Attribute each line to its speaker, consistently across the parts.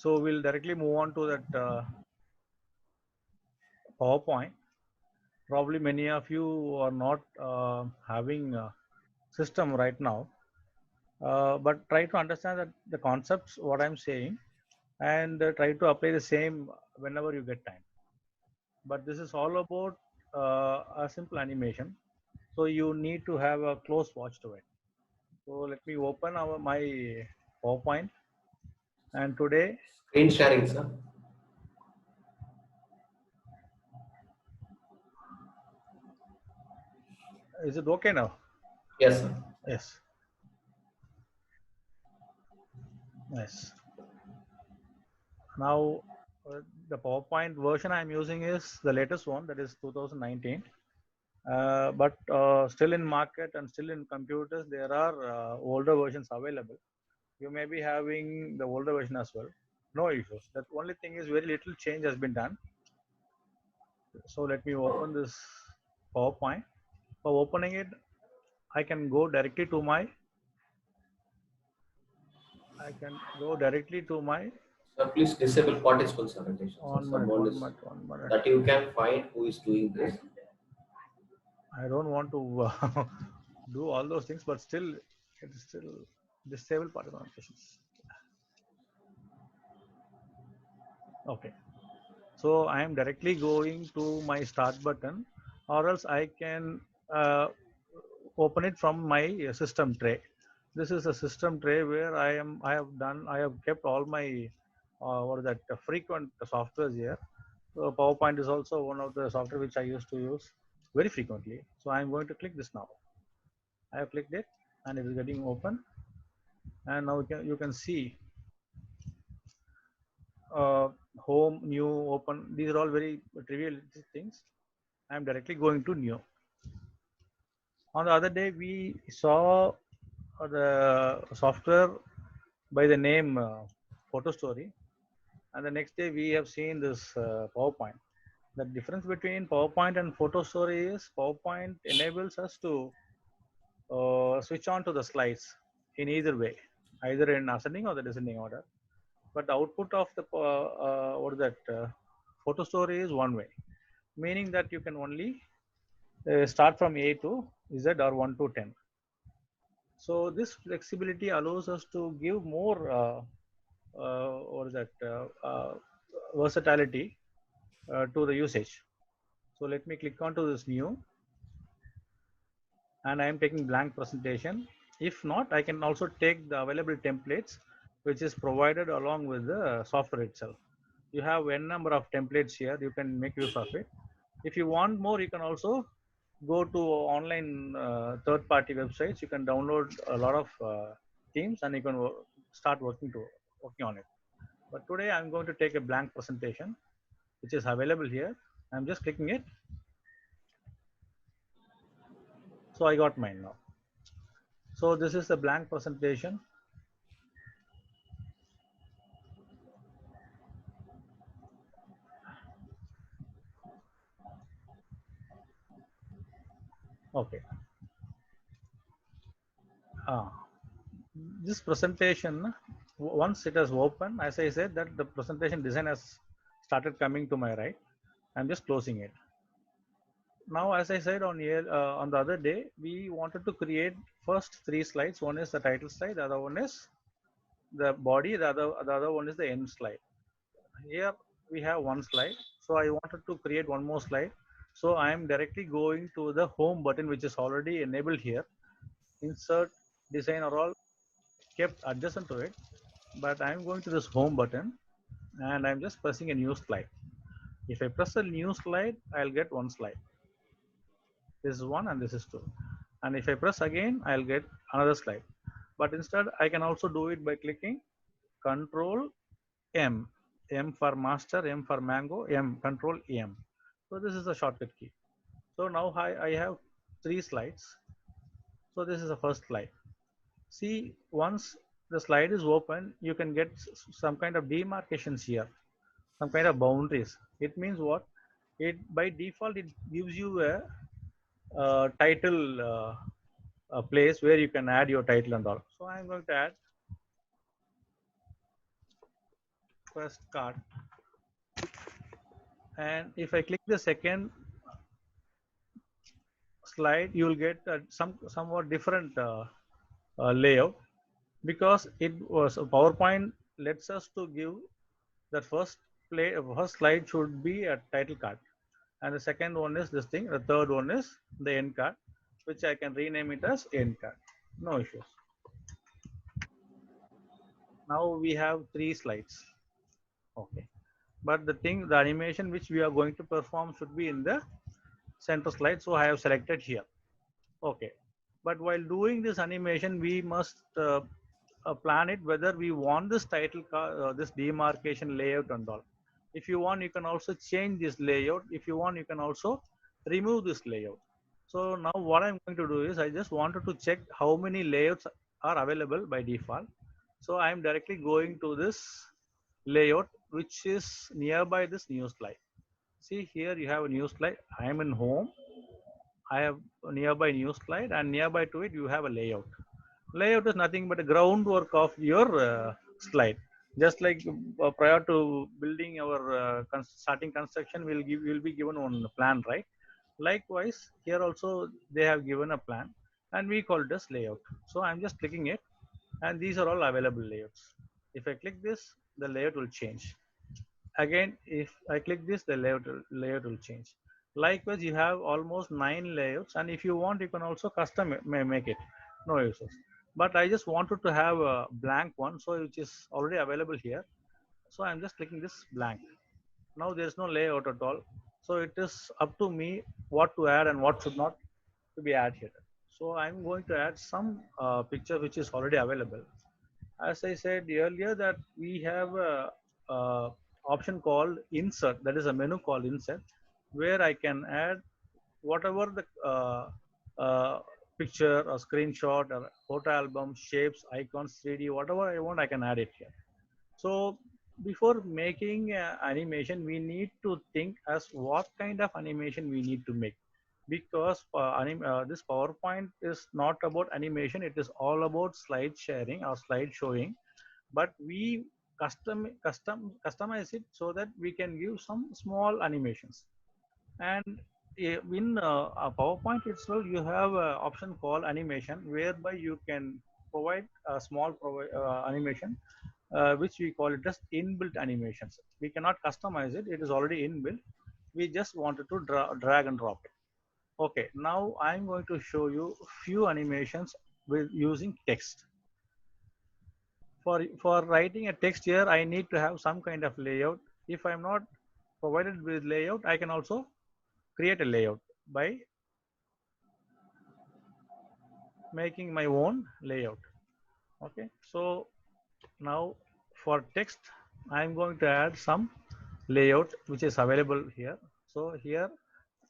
Speaker 1: So we'll directly move on to that PowerPoint. Probably many of you are not having a system right now, but try to understand that the concepts, what I'm saying, and try to apply the same whenever you get time. But this is all about a simple animation. So you need to have a close watch to it. So let me open my PowerPoint. And today,
Speaker 2: Screen sharing, sir.
Speaker 1: is it okay now?
Speaker 2: Yes, sir.
Speaker 1: Yes. Yes. Now, the PowerPoint version I'm using is the latest one, that is 2019. But still in market and still in computers, there are older versions available. You may be having the older version as well. No issues. The only thing is very little change has been done. So let me open this PowerPoint. For opening it, I can go directly to my. I can go directly to my.
Speaker 2: Sir, please disable participants annotation. So
Speaker 1: 1 minute.
Speaker 2: someone
Speaker 1: 1
Speaker 2: is
Speaker 1: minute. 1 minute.
Speaker 2: that you can find who is doing this.
Speaker 1: I don't want to do all those things, but still, it is still disable part of the notifications. Okay. So I am directly going to my start button, or else I can open it from my system tray. This is a system tray where I have kept all my what is that frequent softwares here. So PowerPoint is also one of the software which I used to use very frequently. So I'm going to click this now. I have clicked it and it is getting open, and now you can see home, new, open. These are all very trivial things. I'm directly going to new. On the other day, we saw the software by the name Photo Story, and the next day we have seen this PowerPoint. The difference between PowerPoint and Photo Story is PowerPoint enables us to switch on to the slides in either way, either in ascending or the descending order. But the output of the what is that Photo Story is one way, meaning that you can only start from A to Z or 1 to 10. So this flexibility allows us to give more what is that versatility to the usage. So let me click onto this new, and I am taking blank presentation. If not, I can also take the available templates which is provided along with the software itself. You have n number of templates here, you can make use of it. If you want more, you can also go to online third-party websites. You can download a lot of themes and you can start working on it. But today I'm going to take a blank presentation which is available here. I'm just clicking it. So I got mine now. So this is the blank presentation. Okay. This presentation, once it has opened, as I said, that the presentation design has started coming to my right. I'm just closing it. Now, as I said on here, on the other day, we wanted to create first 3 slides. One is the title slide, the other one is the body, the other one is the end slide. Here we have one slide, so I wanted to create one more slide. So I am directly going to the home button, which is already enabled here. Insert, design are all kept adjacent to it, but I'm going to this home button and I'm just pressing a new slide. If I press a new slide, I'll get one slide. This is one and this is two. And if I press again, I'll get another slide. But instead, I can also do it by clicking Control M. M for master, M for mango, M, Control M. So this is a shortcut key. So now I have 3 slides. So this is the first slide. See, once the slide is open, you can get some kind of demarcations here, some kind of boundaries. It means what? It by default it gives you a title a place where you can add your title and all. So I'm going to add first card, and if I click the second slide, you will get somewhat different layout, because it was a PowerPoint lets us to give that first slide should be a title card, and the second one is this thing, the third one is the end card, which I can rename it as end card. No issues. Now we have 3 slides. Okay, but the animation which we are going to perform should be in the center slide, so I have selected here. Okay, but while doing this animation, we must plan it whether we want this this demarcation layout and all. If you want, you can also change this layout. If you want, you can also remove this layout. So now what I'm going to do is, I just wanted to check how many layouts are available by default. So I'm directly going to this layout, which is nearby this new slide. See here, you have a new slide. I am in home. I have a nearby new slide, and nearby to it, you have a layout. Layout is nothing but a groundwork of your slide. Just like prior to building our starting construction, will be given one plan, right? Likewise, here also they have given a plan, and we call it as layout. So I'm just clicking it, and these are all available layouts. If I click this, the layout will change. Again, if I click this, the layout will change. Likewise, you have almost 9 layouts, and if you want, you can also custom make it. No issues. But I just wanted to have a blank one, so which is already available here. So I'm just clicking this blank. Now there's no layout at all. So it is up to me what to add and what should not to be added here. So I'm going to add some picture which is already available. As I said earlier, that we have a option called insert, that is a menu called insert, where I can add whatever the picture or screenshot or photo album, shapes, icons, 3D, whatever I want, I can add it here. So before making animation, we need to think as what kind of animation we need to make, because this PowerPoint is not about animation. It is all about slide sharing or slide showing, but we customize it so that we can give some small animations. And in a PowerPoint itself, you have an option called animation, whereby you can provide a small animation, which we call it as inbuilt animations. We cannot customize it. It is already inbuilt. We just wanted to drag and drop it. Okay, now I'm going to show you few animations with using text. For writing a text here, I need to have some kind of layout. If I'm not provided with layout, I can also create a layout by making my own layout. Okay, so now for text, I'm going to add some layout which is available here. So here,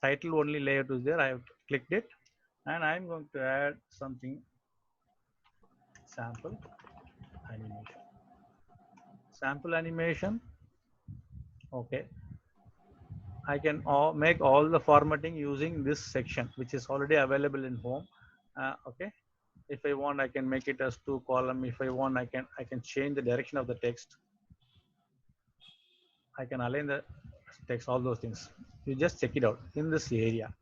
Speaker 1: title only layout is there. I have clicked it, and I'm going to add something, sample animation. Sample animation. Okay, I can make all the formatting using this section, which is already available in home. Okay, if I want, I can make it as 2 column. If I want, I can change the direction of the text. I can align the text, all those things. You just check it out in this area.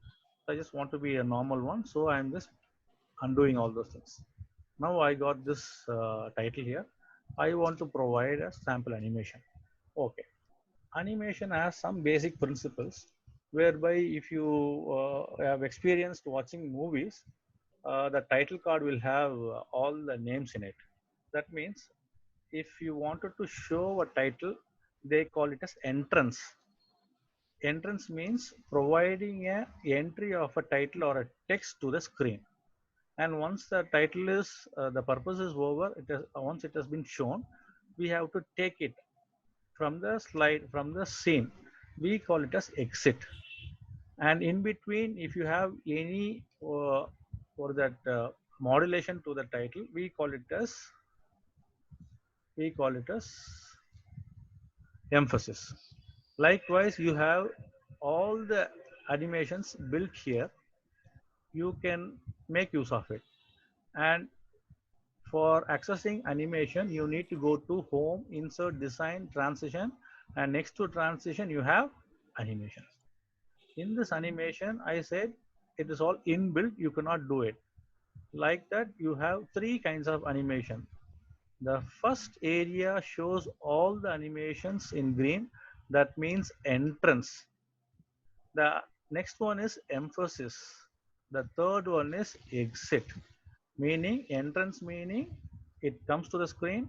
Speaker 1: I just want to be a normal one, so I'm just undoing all those things. Now I got this title here. I want to provide a sample animation. Okay, animation has some basic principles, whereby if you have experienced watching movies, the title card will have all the names in it. That means if you wanted to show a title, they call it as entrance. Entrance means providing a entry of a title or a text to the screen. And once the title is, the purpose is over, once it has been shown, we have to take it from the slide, from the scene. We call it as exit. And in between, if you have any for that modulation to the title, we call it as emphasis. Likewise, you have all the animations built here. You can make use of it. And For accessing animation, you need to go to home, insert, design, transition, and next to transition you have animation. In this animation, I said it is all inbuilt, you cannot do it. Like that, you have three kinds of animation. The first area shows all the animations in green, that means entrance. The next one is emphasis. The third one is exit, meaning entrance meaning it comes to the screen.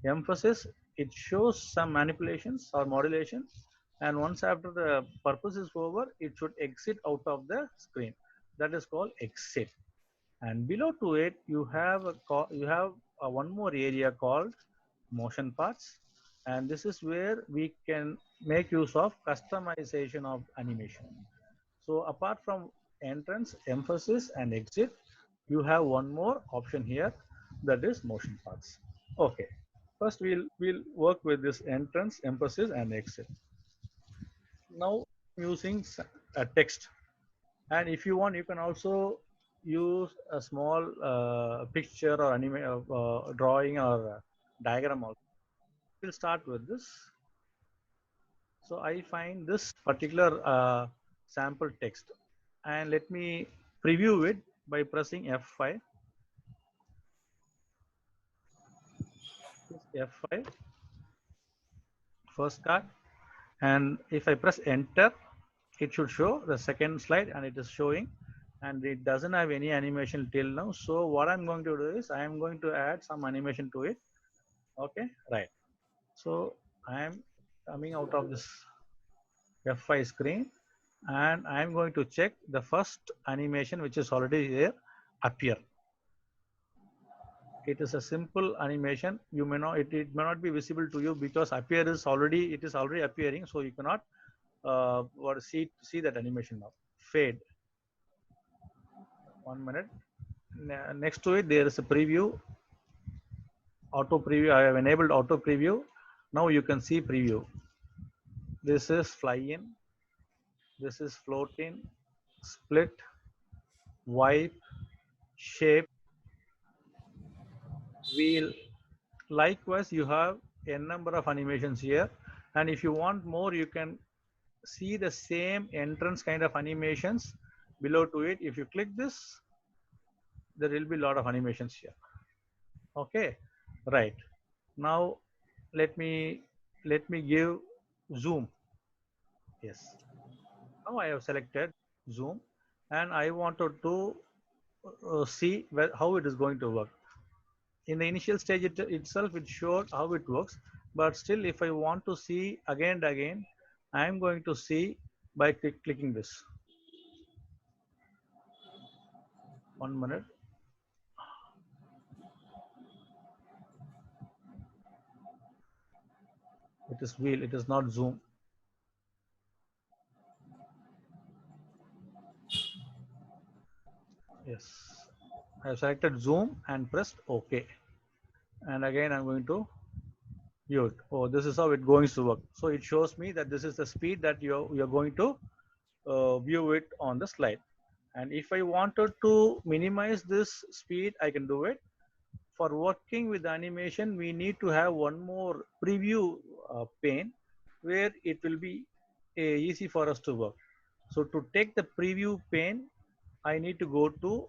Speaker 1: Emphasis, it shows some manipulations or modulations, and once after the purpose is over, it should exit out of the screen. That is called exit. And below to it, you have one more area called motion parts, and this is where we can make use of customization of animation. So apart from entrance, emphasis, and exit, you have one more option here, that is motion paths. Okay, first we'll work with this entrance, emphasis, and exit. Now using a text, and if you want, you can also use a small picture or drawing or diagram also. We'll start with this. So I find this particular sample text, and let me preview it by pressing F5. F5, first card, and if I press enter, it should show the second slide, and it is showing, and it doesn't have any animation till now. So what I'm going to do is I am going to add some animation to it. Okay, right. So I am coming out of this F5 screen, and I am going to check the first animation which is already there, appear. It is a simple animation. You may not, it may not be visible to you because appear is already, it is already appearing, so you cannot see that animation now. Fade. 1 minute. Next to it, there is a preview, auto preview. I have enabled auto preview. Now you can see preview. This is fly in, this is float in, split, wipe, shape, wheel. Likewise, you have a number of animations here, and if you want more, you can see the same entrance kind of animations below to it. If you click this, there will be a lot of animations here. Okay, right. Now let me give zoom. Yes, now I have selected zoom, and I wanted to see how it is going to work. In the initial stage itself, it showed how it works, but still if I want to see again and again, I am going to see by clicking this. 1 minute. It is wheel, it is not zoom. Yes, I have selected zoom and pressed OK, and again I'm going to view it. Oh, this is how it going to work. So it shows me that this is the speed that you're going to view it on the slide. And if I wanted to minimize this speed, I can do it. For working with animation, we need to have one more preview pane where it will be easy for us to work. So to take the preview pane, I need to go to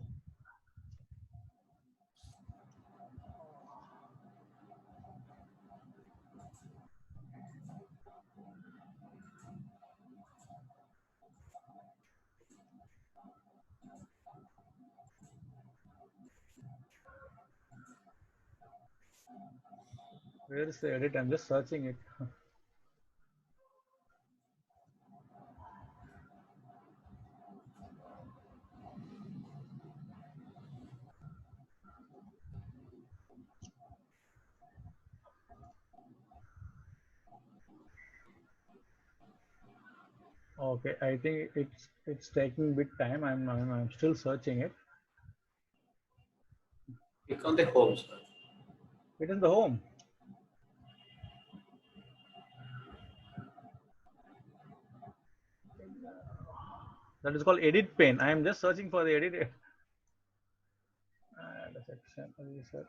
Speaker 1: where is the edit? I'm just searching it. Okay, I think it's taking a bit time. I'm still searching it.
Speaker 2: Click on the home, sir.
Speaker 1: It is the home. That is called edit pane. I am just searching for the edit. The section reset.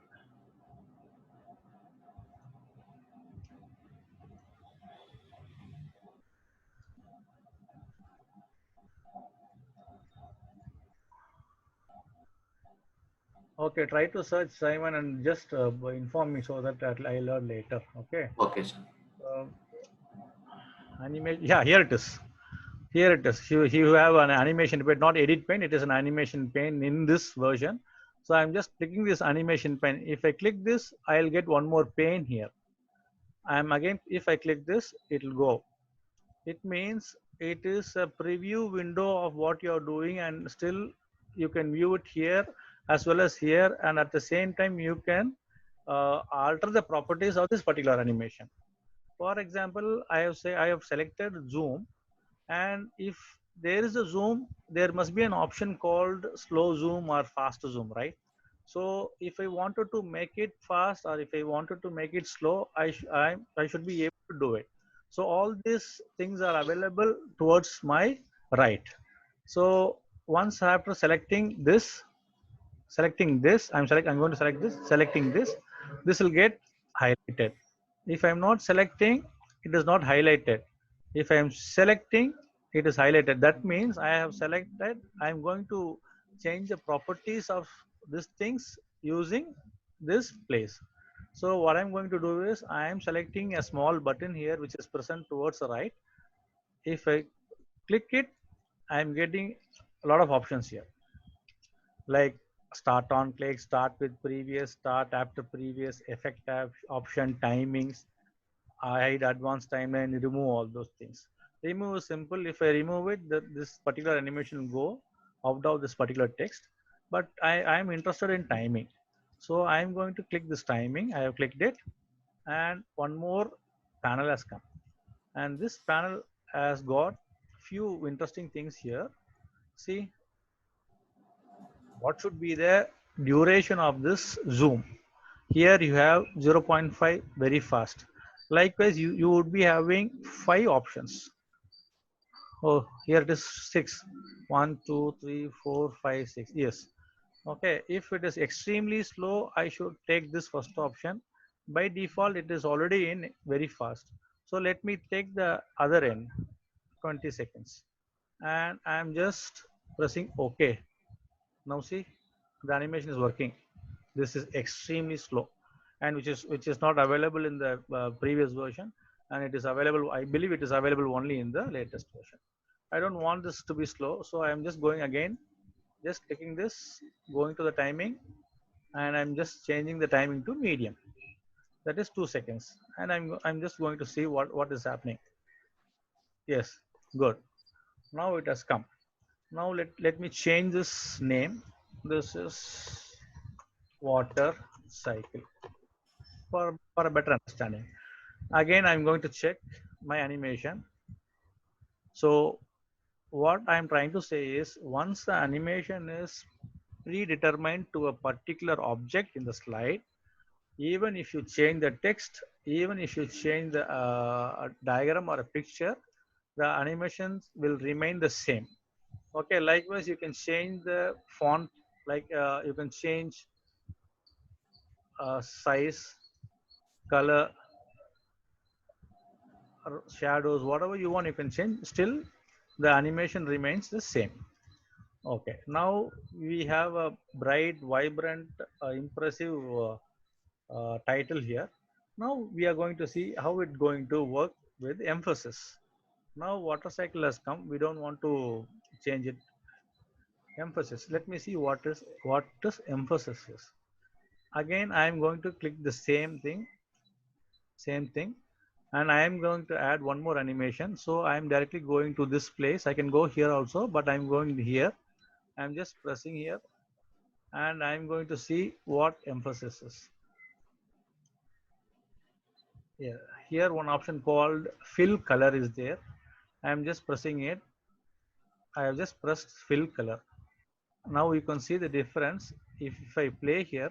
Speaker 1: Okay, try to search Simon and just inform me so that I learn later. Okay.
Speaker 2: Okay, sir.
Speaker 1: Uh, Animation. Yeah, here it is. Here it is. You have an animation pane, not edit pane. It is an animation pane in this version. So I'm just clicking this animation pane. If I click this, I'll get one more pane here. I'm again, if I click this, it'll go. It means it is a preview window of what you're doing, and still you can view it here as well as here. And at the same time, you can alter the properties of this particular animation. For example, I have selected zoom, and if there is a zoom, there must be an option called slow zoom or fast zoom, right? So if I wanted to make it fast or if I wanted to make it slow, I should be able to do it. So all these things are available towards my right. So once after selecting this, I'm going to select this, selecting this will get highlighted. If I'm not selecting, it is not highlighted. If I'm selecting, it is highlighted. That means I have selected, I'm going to change the properties of these things using this place. So what I'm going to do is I am selecting a small button here which is present towards the right. If I click it, I'm getting a lot of options here, like start on click, start with previous, start after previous, effect option, timings, hide advanced timeline, remove all those things. Remove is simple. If I remove it, this particular animation will go out of this particular text. But I am interested in timing. So I'm going to click this timing. I have clicked it. And one more panel has come. And this panel has got few interesting things here. See, what should be the duration of this zoom? Here you have 0.5 very fast. Likewise, you would be having 5 options. Oh, here it is 6. 1, 2, 3, 4, 5, 6. Yes. Okay. If it is extremely slow, I should take this first option. By default, it is already in very fast. So let me take the other end, 20 seconds. And I'm just pressing OK. Now see, the animation is working. This is extremely slow, and which is not available in the previous version, and it is available, I believe it is available only in the latest version. I don't want this to be slow, so I am just going again, just clicking this, going to the timing, and I'm just changing the timing to medium. That is 2 seconds, and I'm just going to see what is happening. Yes, good. Now it has come. Now let me change this name. This is water cycle for a better understanding. Again, I'm going to check my animation. So what I'm trying to say is, once the animation is predetermined to a particular object in the slide, even if you change the text, even if you change the diagram or a picture, the animations will remain the same. Okay, likewise, you can change the font, like you can change size, color, or shadows, whatever you want, you can change. Still, the animation remains the same. Okay, now we have a bright, vibrant, impressive title here. Now we are going to see how it's going to work with emphasis. Now water cycle has come. We don't want to change it. Emphasis. Let me see what is emphasis is. Again, I am going to click the same thing, and I am going to add one more animation. So I am directly going to this place. I can go here also, but I'm going here. I'm just pressing here, and I'm going to see what emphasis is. Yeah, here one option called fill color is there. I'm just pressing it. I have just pressed fill color. Now you can see the difference. If I play here,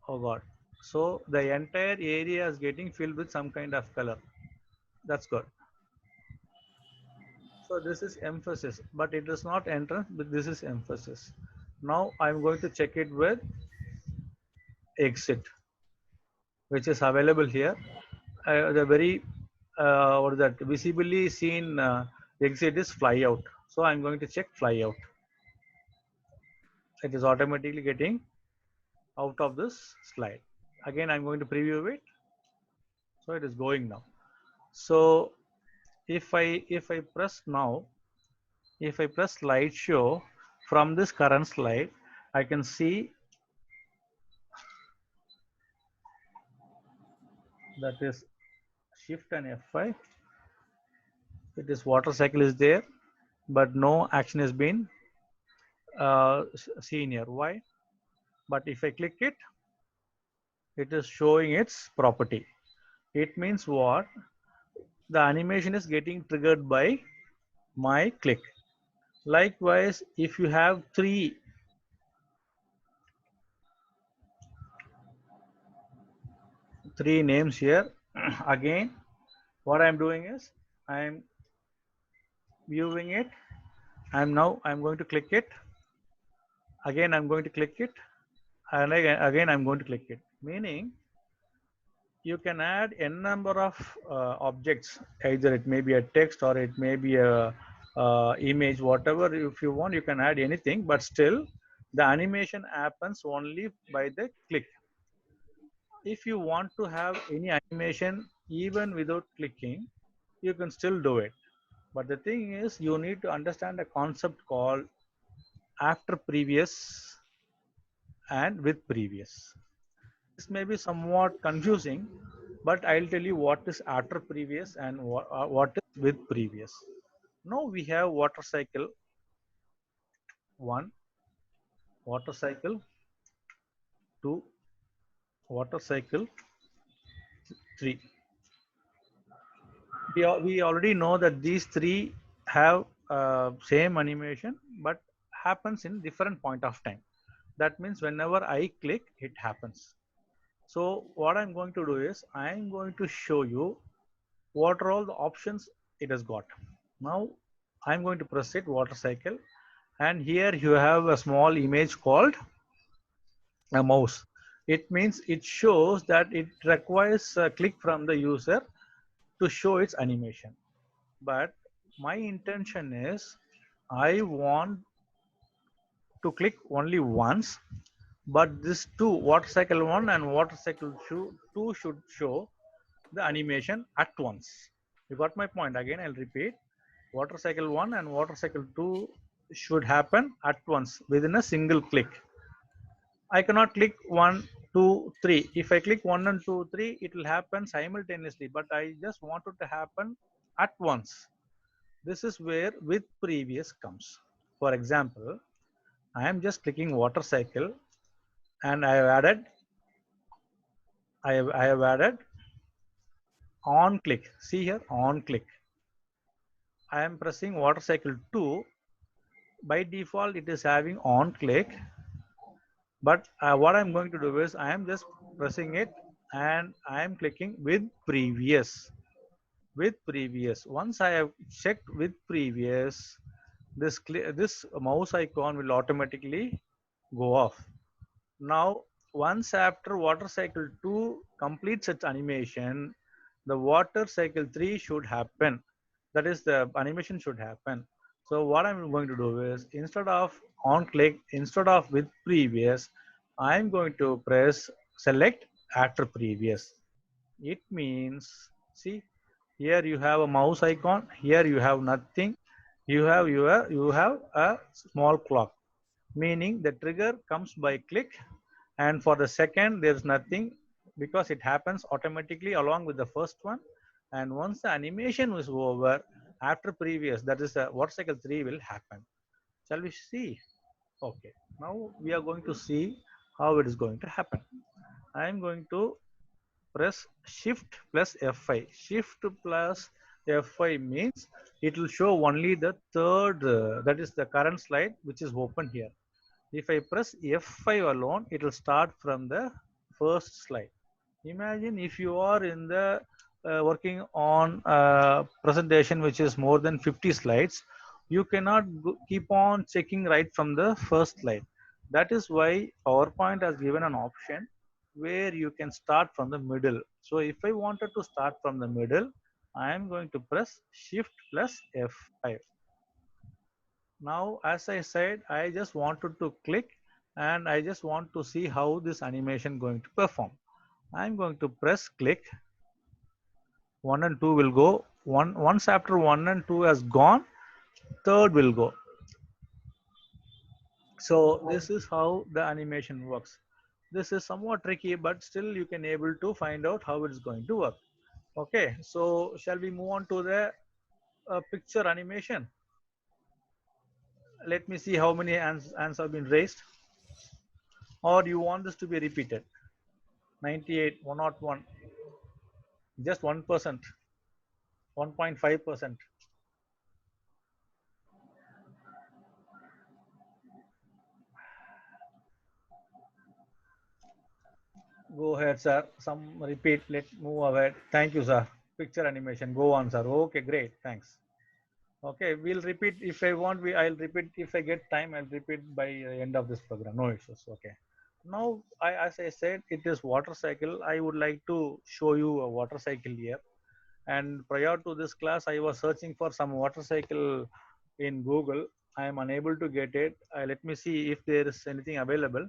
Speaker 1: oh God. So the entire area is getting filled with some kind of color. That's good. So this is emphasis, but it is not entrance, but this is emphasis. Now I'm going to check it with exit, which is available here. The very what is that visibly seen exit is fly out. So I'm going to check fly out. it is automatically getting out of this slide. Again, I'm going to preview it. So it is going now. So if I press now, if I press slideshow from this current slide, I can see that is shift and F5. It is water cycle is there, but no action has been seen here. Why? But if I click it, it is showing its property. It means what? The animation is getting triggered by my click. Likewise, if you have three names here, again, what I'm doing is I'm viewing it. I'm going to click it. Again, I'm going to click it. And again I'm going to click it. Meaning, you can add n number of objects. Either it may be a text or it may be a image, whatever. If you want, you can add anything, but still the animation happens only by the click. If you want to have any animation even without clicking, you can still do it. But the thing is, you need to understand a concept called after previous and with previous. This may be somewhat confusing, but I'll tell you what is after previous and what is with previous. Now we have water cycle 1, water cycle 2, water cycle 3. We already know that these three have same animation, but happens in different point of time. That means whenever I click, it happens. So what I'm going to do is I'm going to show you what are all the options it has got. Now I'm going to press it, water cycle, and here you have a small image called a mouse. It means it shows that it requires a click from the user to show its animation. But my intention is I want to click only once, but this two, water cycle 1 and water cycle 2 should show the animation at once. You got my point. Again, I'll repeat. Water cycle 1 and water cycle 2 should happen at once within a single click. I cannot click 1, 2, 3. If I click 1 and 2, 3, it will happen simultaneously, but I just want it to happen at once. This is where with previous comes. For example, I am just clicking water cycle and I have added on click. See here, on click. I am pressing water cycle 2. By default, it is having on click. But what I'm going to do is I am just pressing it and I am clicking with previous. With previous. Once I have checked with previous, this mouse icon will automatically go off. Now, once after water cycle 2 completes its animation, the water cycle 3 should happen. That is, the animation should happen. So what I'm going to do is, instead of on click, instead of with previous, I'm going to press select after previous. It means, see, here you have a mouse icon, here you have nothing, you have a small clock, meaning the trigger comes by click, and for the second there's nothing because it happens automatically along with the first one. And once the animation is over, after previous, that is the water cycle 3 will happen. Shall we see? Okay, now we are going to see how it is going to happen. I am going to press shift plus F5. Shift plus F5 means it will show only the third, that is the current slide which is open here. If I press F5 alone, it will start from the first slide. Imagine if you are in the working on a presentation which is more than 50 slides, you cannot keep on checking right from the first slide. That is why PowerPoint has given an option where you can start from the middle. So if I wanted to start from the middle, I am going to press Shift plus F5. Now, as I said, I just wanted to click and I just want to see how this animation going to perform. I'm going to press click. 1 and 2 will go. Once after 1 and 2 has gone, third will go. So this is how the animation works. This is somewhat tricky, but still you can able to find out how it's going to work. Okay, so shall we move on to the picture animation? Let me see how many hands have been raised, or you want this to be repeated. 98, 101, just 1%, 1.5%. Go ahead, sir. Some repeat. Let's move ahead. Thank you, sir. Picture animation. Go on, sir. Okay, great. Thanks. Okay, we'll repeat if I want. I'll repeat if I get time. I'll repeat by the end of this program. No issues. Okay. Now, as I said, it is water cycle. I would like to show you a water cycle here. And prior to this class, I was searching for some water cycle in Google. I am unable to get it. Let me see if there is anything available.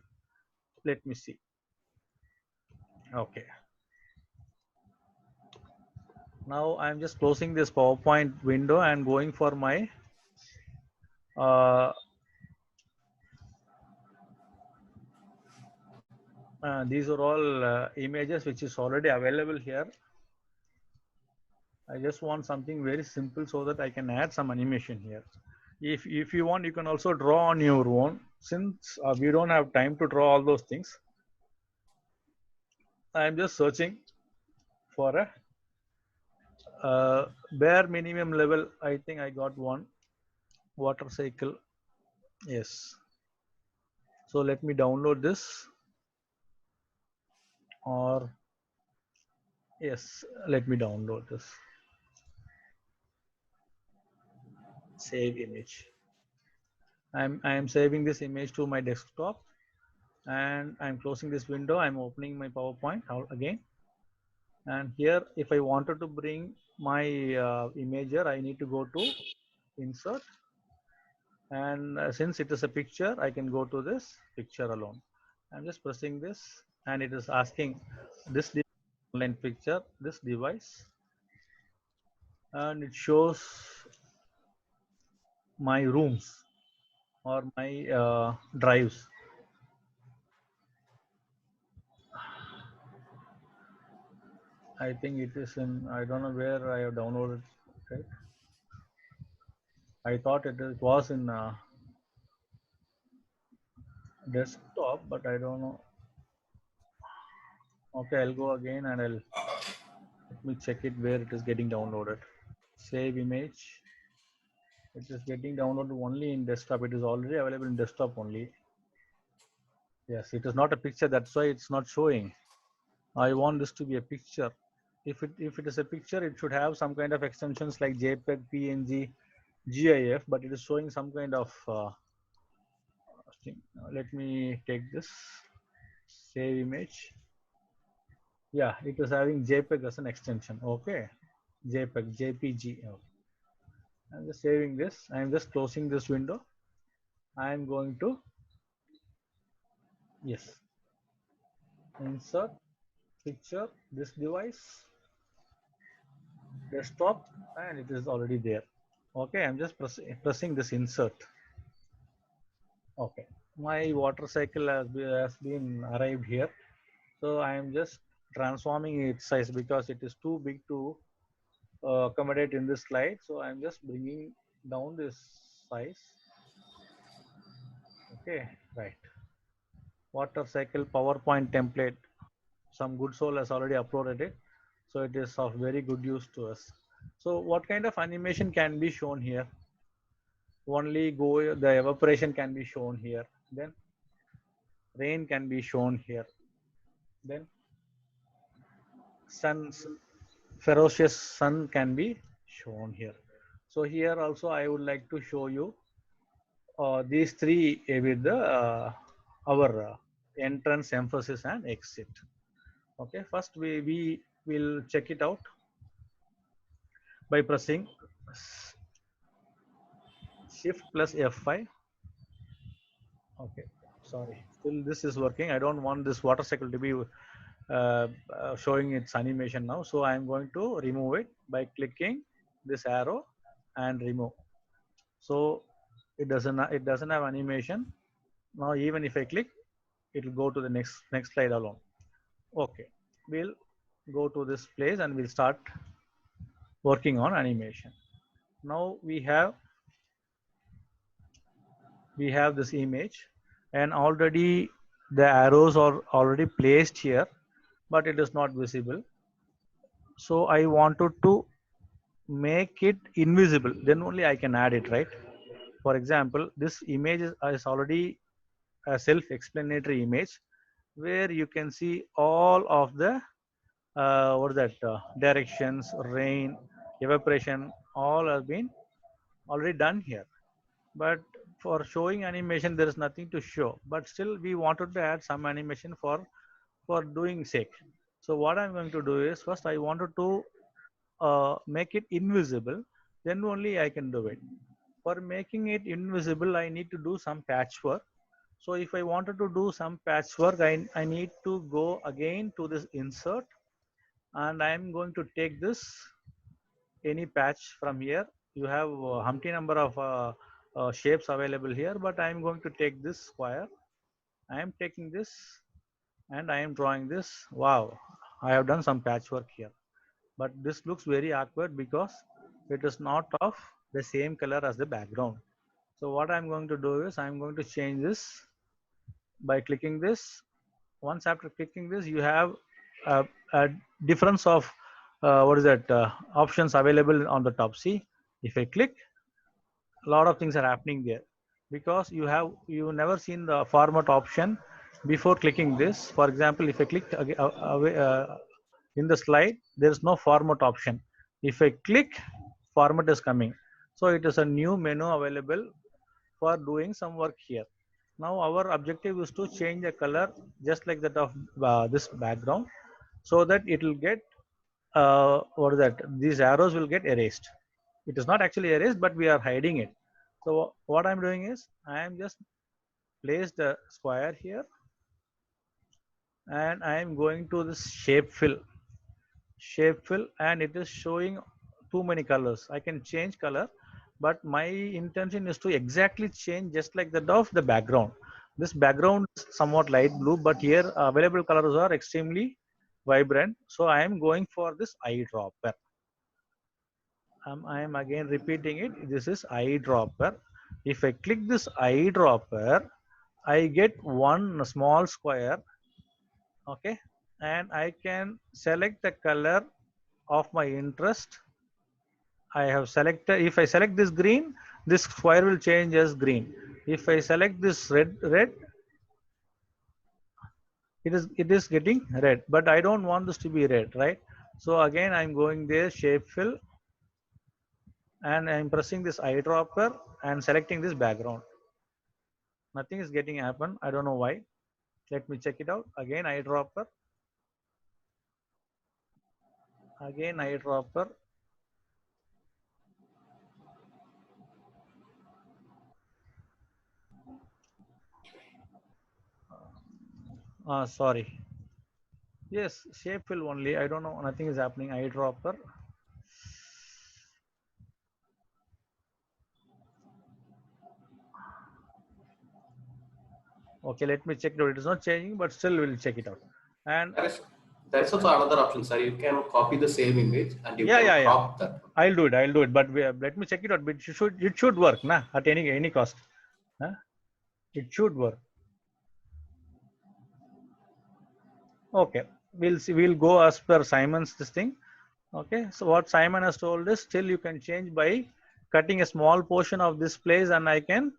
Speaker 1: Let me see. Okay. Now I'm just closing this PowerPoint window and going for my these are all images which is already available here. I just want something very simple so that I can add some animation here. If you want, you can also draw on your own. Since we don't have time to draw all those things, I'm just searching for a bare minimum level. I think I got one water cycle. Yes. So let me download this, or yes, let me download this. Save image. I'm saving this image to my desktop, and I'm closing this window. I'm opening my PowerPoint out again. And here, if I wanted to bring my imager, I need to go to insert. And since it is a picture, I can go to this picture alone. I'm just pressing this, and it is asking this online picture, this device, and it shows my rooms or my drives. I think it is in, I don't know where I have downloaded, right? I thought it was in desktop, but I don't know. Okay, I'll go again and let me check it where it is getting downloaded. Save image. It is getting downloaded only in desktop. It is already available in desktop only. Yes, it is not a picture. That's why it's not showing. I want this to be a picture. If it is a picture, it should have some kind of extensions like JPEG, PNG, GIF, but it is showing some kind of thing. Let me take this. Save image. Yeah, it is having JPEG as an extension. Okay, JPEG, JPG. Okay. I'm just saving this. I'm just closing this window. I'm going to, yes, insert picture, this device, desktop, and it is already there. Okay, I'm just pressing this insert. Okay, my water cycle has been arrived here. So I am just transforming its size because it is too big to accommodate in this slide. So I'm just bringing down this size. Okay, right. Water cycle PowerPoint template. Some good soul has already uploaded it. So it is of very good use to us. So what kind of animation can be shown here? Only the evaporation can be shown here. Then rain can be shown here. Then ferocious sun can be shown here. So here also I would like to show you these three with the our entrance, emphasis, and exit. Okay, first we will check it out by pressing Shift plus F5. Okay, sorry. Still this is working. I don't want this water cycle to be showing its animation now. So I am going to remove it by clicking this arrow and remove. So it doesn't have animation. Now even if I click, it will go to the next slide alone. Okay, we'll go to this place and we'll start working on animation. Now we have this image, and already the arrows are already placed here, but it is not visible. So I wanted to make it invisible, then only I can add it, right? For example, this image is already a self-explanatory image where you can see all of the what is that directions, rain, evaporation, all have been already done here. But for showing animation, there is nothing to show, but still we wanted to add some animation for doing sake. So what I'm going to do is, first I wanted to make it invisible, then only I can do it. For making it invisible, I need to do some patchwork. So if I wanted to do some patchwork, I need to go again to this insert, and I'm going to take this any patch from here. You have Humpty number of shapes available here, but I'm going to take this square. I am taking this and I am drawing this. Wow, I have done some patchwork here, but this looks very awkward because it is not of the same color as the background. So what I'm going to do is I'm going to change this by clicking this. Once after clicking this, you have a difference of what is that options available on the top. See, if I click, a lot of things are happening there because you never seen the format option before clicking this. For example, if I click in the slide, there is no format option. If I click, format is coming. So it is a new menu available for doing some work here. Now our objective is to change the color just like that of this background, so that it will get what is that, these arrows will get erased. It is not actually erased, but we are hiding it. So what I'm doing is I am just place the square here, and I am going to this shape fill, and it is showing too many colors. I can change color, but my intention is to exactly change just like that of the background. This background is somewhat light blue, but here available colors are extremely vibrant. So I am going for this eyedropper. I am again repeating it. This is eyedropper. If I click this eyedropper, I get one small square. Okay, and I can select the color of my interest. I have selected, if I select this green, this square will change as green. If I select this red, it is getting red, but I don't want this to be red, right? So again, I'm going there, shape fill, and I'm pressing this eyedropper and selecting this background. Nothing is getting happen. I don't know why. Let me check it out. Again, eyedropper. Again, eyedropper. Sorry. Yes, shape fill only. I don't know. Nothing is happening. Eyedropper. Okay, let me check it out. It is not changing, but still we'll check it out. And
Speaker 2: There is also another option, sir. You can copy the same image and you
Speaker 1: yeah,
Speaker 2: can
Speaker 1: yeah, yeah.
Speaker 2: crop that.
Speaker 1: I'll do it. I'll do it. But let me check it out. But it should work, na? At any cost. Huh? It should work. Okay, we'll see. We'll go as per Simon's this thing. Okay, so what Simon has told is still you can change by cutting a small portion of this place, and I can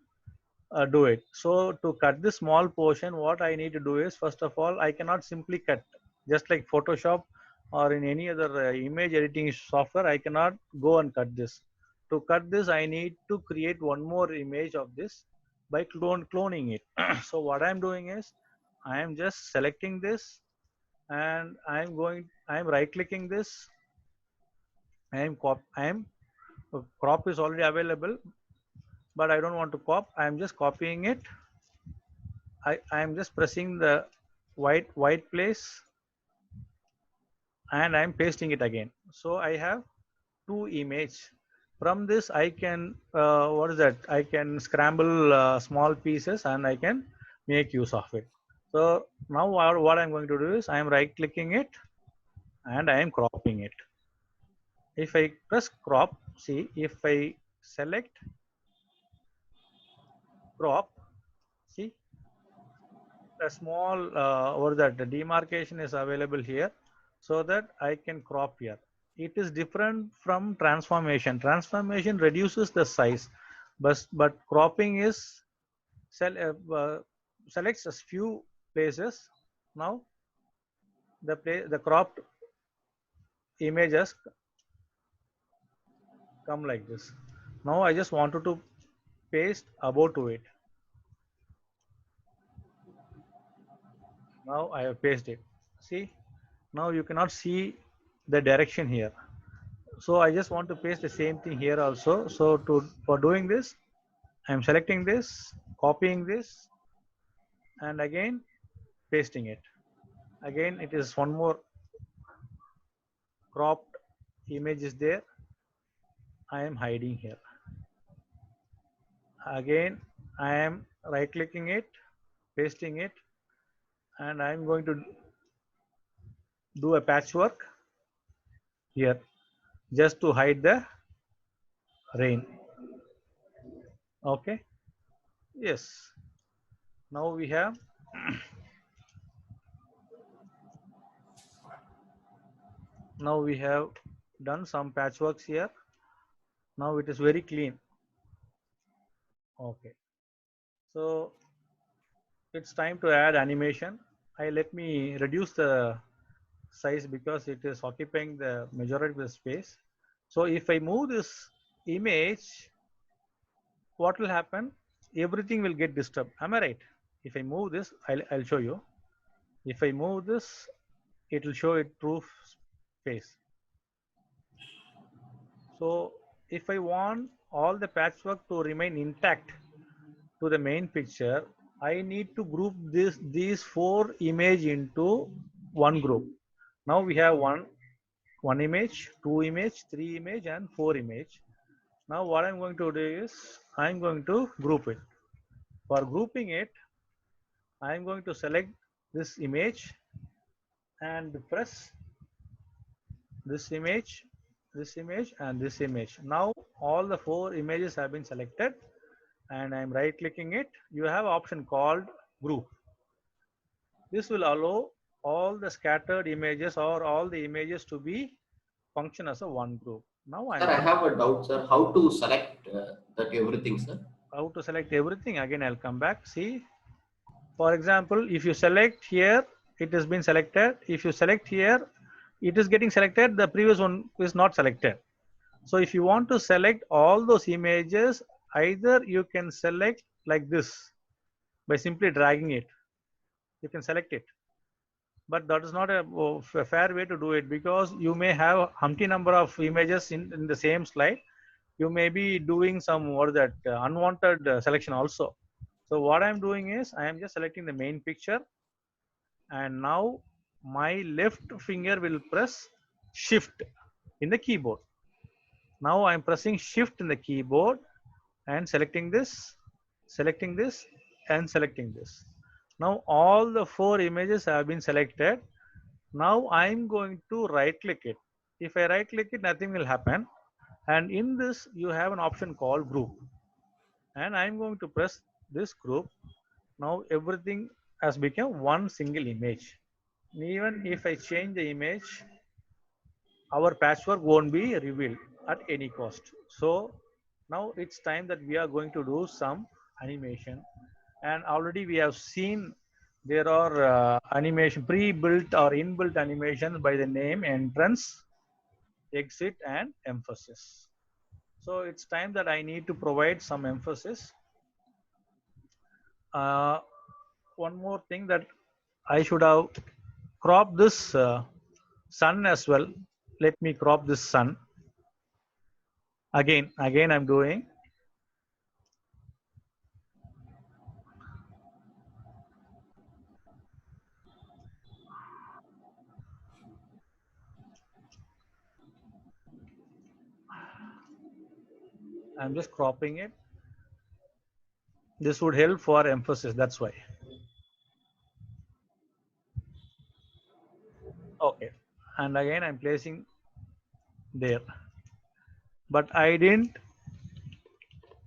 Speaker 1: do it. So to cut this small portion, what I need to do is, first of all, I cannot simply cut just like Photoshop or in any other image editing software. I cannot go and cut this. To cut this, I need to create one more image of this by cloning it. So what I'm doing is I am just selecting this, and I'm right clicking this. I am crop is already available, but I don't want to copy. I am just copying it I am just pressing the white place and I am pasting it again. So I have two image. From this I can what is that? I can scramble small pieces and I can make use of it. So now what I'm going to do is I am right clicking it and I am cropping it. If I press crop, see, if I select crop, see, a small or that the demarcation is available here so that I can crop here. It is different from transformation. Transformation reduces the size, but cropping is selects a few places. Now the cropped images come like this. Now I just wanted to paste above to it. Now I have pasted it. See, now you cannot see the direction here. So I just want to paste the same thing here also. So for doing this, I'm selecting this, copying this, and again pasting it. Again, it is one more cropped image is there. I am hiding here. Again, I am right clicking it, pasting it, and I'm going to do a patchwork here just to hide the rain. Okay. Yes. Now we have done some patchworks here. Now it is very clean. Okay. So it's time to add animation. Let me reduce the size because it is occupying the majority of the space. So if I move this image, what will happen? Everything will get disturbed. Am I right? If I move this, I'll show you. If I move this, it will show it true space. So if I want all the patchwork to remain intact to the main picture, I need to group these four image into one group. Now we have one image, two image, three image, and four image. Now what I'm going to do is I'm going to group it. For grouping it, I'm going to select this image and press this image, and this image. Now all the four images have been selected and I'm right clicking it. You have option called group. This will allow all the scattered images or all the images to be function as a one group. Now
Speaker 2: Sir, I have a doubt, sir. How to select that everything, sir?
Speaker 1: How to select everything? Again, I'll come back. See, for example, if you select here, it has been selected. If you select here, it is getting selected. The previous one is not selected. So if you want to select all those images, either you can select like this by simply dragging it. You can select it. But that is not a fair way to do it because you may have umpty number of images in the same slide. You may be doing some or that unwanted selection also. So what I'm doing is I am just selecting the main picture and now my left finger will press shift in the keyboard. Now I'm pressing shift in the keyboard and selecting this and selecting this. Now all the four images have been selected. Now I'm going to right click it. If I right click it, nothing will happen. And in this, you have an option called group. And I'm going to press this group. Now everything has become one single image. Even if I change the image, our patchwork won't be revealed at any cost. So now it's time that we are going to do some animation. And already we have seen there are animation pre-built or inbuilt animations by the name entrance, exit, and emphasis. So it's time that I need to provide some emphasis. One more thing that I should have cropped this sun as well. Let me crop this sun. Again I'm doing. I'm just cropping it. This would help for emphasis, that's why. Okay, and again I'm placing there, but I didn't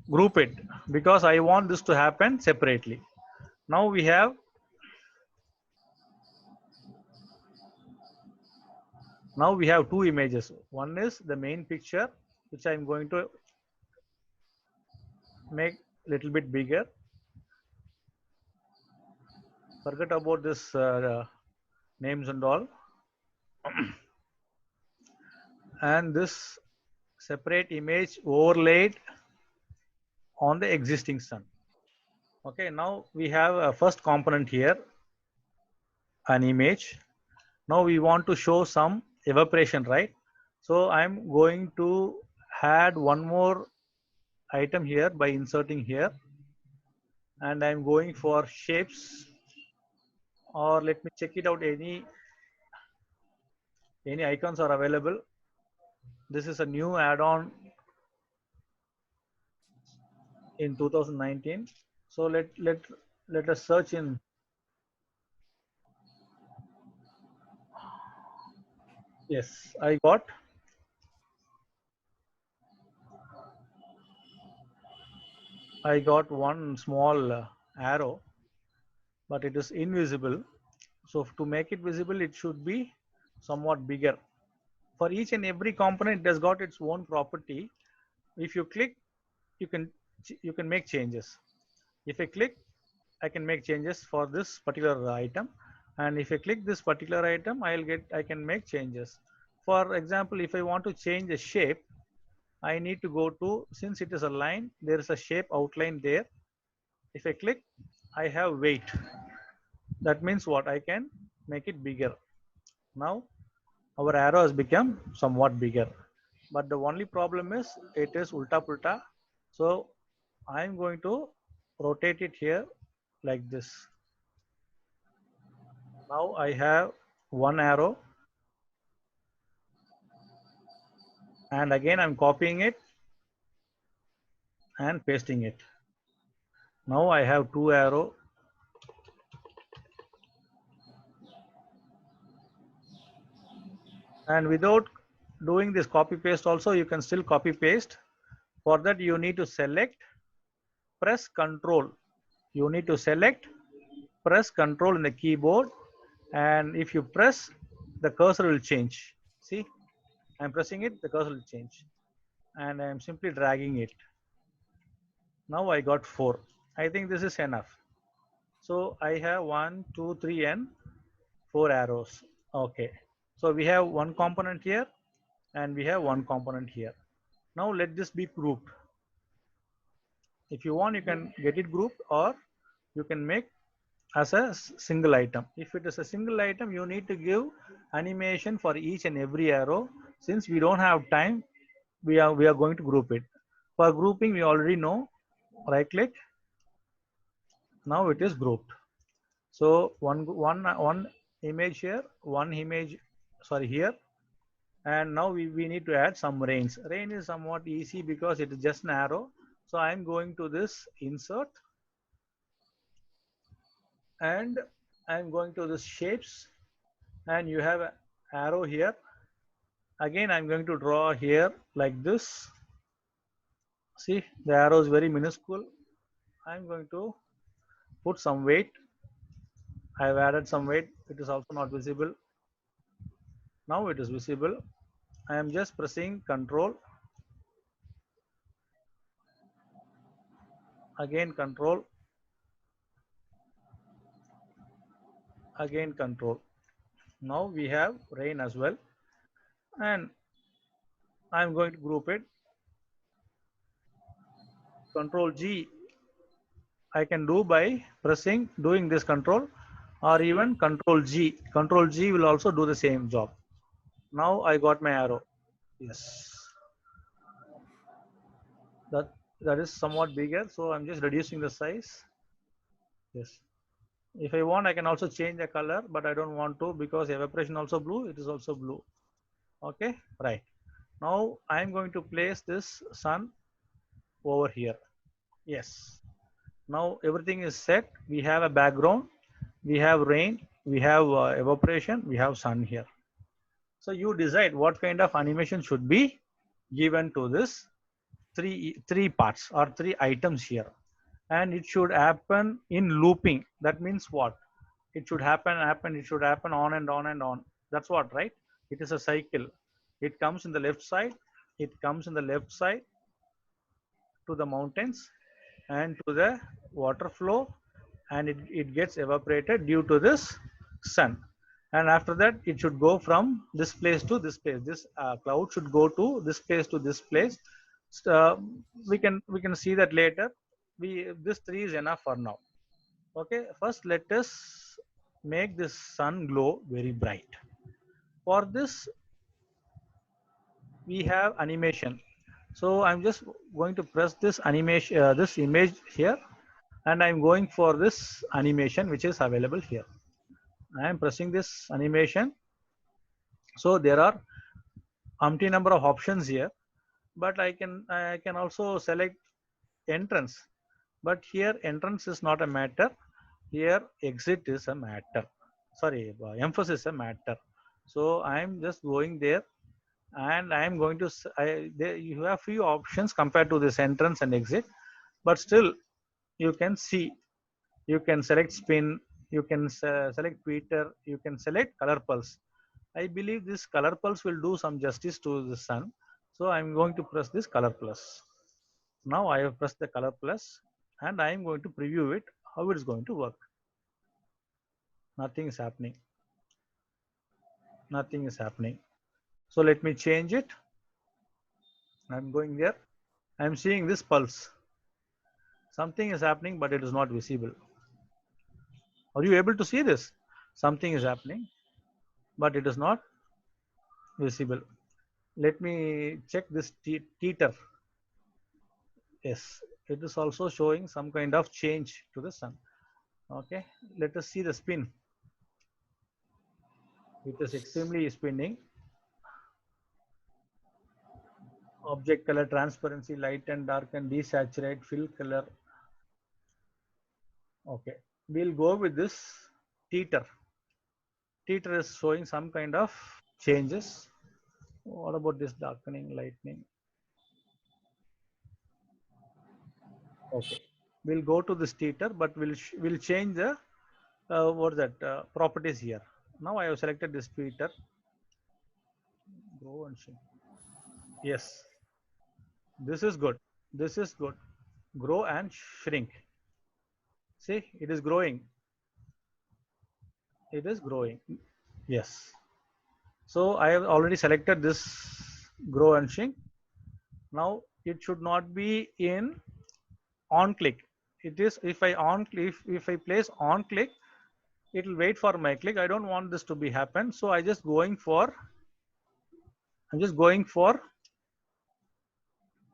Speaker 1: group it because I want this to happen separately. Now we have two images. One is the main picture, which I'm going to make little bit bigger. Forget about this names and all. And this separate image overlaid on the existing sun. Okay, now we have a first component here, an image. Now we want to show some evaporation, right? So I'm going to add one more item here by inserting here, and I'm going for shapes, or let me check it out, any icons are available. This is a new add-on in 2019. So let us search in. Yes, I got one small arrow, but it is invisible. So to make it visible, it should be somewhat bigger. For each and every component, it has got its own property. If you click, you can make changes. If I click, I can make changes for this particular item, and if I click this particular item, I can make changes. For example, if I want to change the shape, I need to go to, since it is a line, there is a shape outline there. If I click, I have weight. That means what? I can make it bigger. Now our arrow has become somewhat bigger, but the only problem is it is ulta pulta. So I'm going to rotate it here like this. Now I have one arrow, and again I'm copying it and pasting it. Now I have two arrow, and without doing this copy paste also, you can still copy paste. For that you need to select, press Control. You need to select, press Control in the keyboard, and if you press, the cursor will change. See, I'm pressing it, the cursor will change, and I'm simply dragging it. Now I got 4. I think this is enough. So I have 1, 2, 3, and 4 arrows. Okay. So we have one component here, and we have one component here. Now let this be grouped. If you want, you can get it grouped, or you can make as a single item. If it is a single item, you need to give animation for each and every arrow. Since we don't have time, we are going to group it. For grouping, we already know, right click. Now it is grouped. So one image here, one image, sorry, here, and now we need to add some rains. Rain is somewhat easy because it is just an arrow. So I'm going to this insert, and I'm going to this shapes, and you have an arrow here. Again, I'm going to draw here like this. See, the arrow is very minuscule. I'm going to put some weight. I've added some weight. It is also not visible. Now it is visible. I am just pressing Control. Again Control. Again Control. Now we have rain as well, and I'm going to group it. Control G I can do by doing this control, or even Control G. Control G will also do the same job. Now I got my arrow. Yes. That is somewhat bigger, so I'm just reducing the size. Yes. If I want, I can also change the color, but I don't want to because evaporation also blue. It is also blue. Okay, right. Now I'm going to place this sun over here. Yes. Now everything is set. We have a background, we have rain, we have evaporation, we have sun here. So you decide what kind of animation should be given to this three parts or three items here, and it should happen in looping. That means what? It should happen, it should happen on and on and on. That's what, right? It is a cycle. It comes in the left side, it comes in the left side to the mountains and to the water flow, and it gets evaporated due to this sun. And after that it should go from this place to this place. This cloud should go to this place to this place. uh, we can see that later. This three is enough for now. Okay, first let us make this sun glow very bright. For this we have animation. So I'm just going to press this animation, this image here, and I'm going for this animation which is available here. I am pressing this animation. So there are umpty number of options here, but I can also select entrance. But here entrance is not a matter. Here exit is a matter. Sorry, emphasis is a matter. So I'm just going there, and I'm going to. You have few options compared to this entrance and exit, but still you can see. You can select spin. You can select tweeter. You can select color pulse. I believe this color pulse will do some justice to the sun. So I'm going to press this color plus. Now I have pressed the color plus, and I am going to preview it, how it is going to work. Nothing is happening. Nothing is happening. So let me change it. I'm going there. I'm seeing this pulse. Something is happening, but it is not visible. Are you able to see this? Something is happening, but it is not visible. Let me check this teeter. Yes, it is also showing some kind of change to the sun. Okay, let us see the spin. It is extremely spinning. Object color, transparency, light and dark and desaturate, fill color. Okay, we'll go with this teeter. Teeter is showing some kind of changes. What about this darkening, lightening? Okay, we'll go to this teeter, but we'll change the what is that properties here. Now I have selected this teeter. Grow and shrink. Yes, this is good. This is good. Grow and shrink. See, it is growing. It is growing. Yes. So I have already selected this grow and shrink. Now it should not be in on click. It is if I on click, if I place on click, it will wait for my click. I don't want this to be happen. So I'm just going for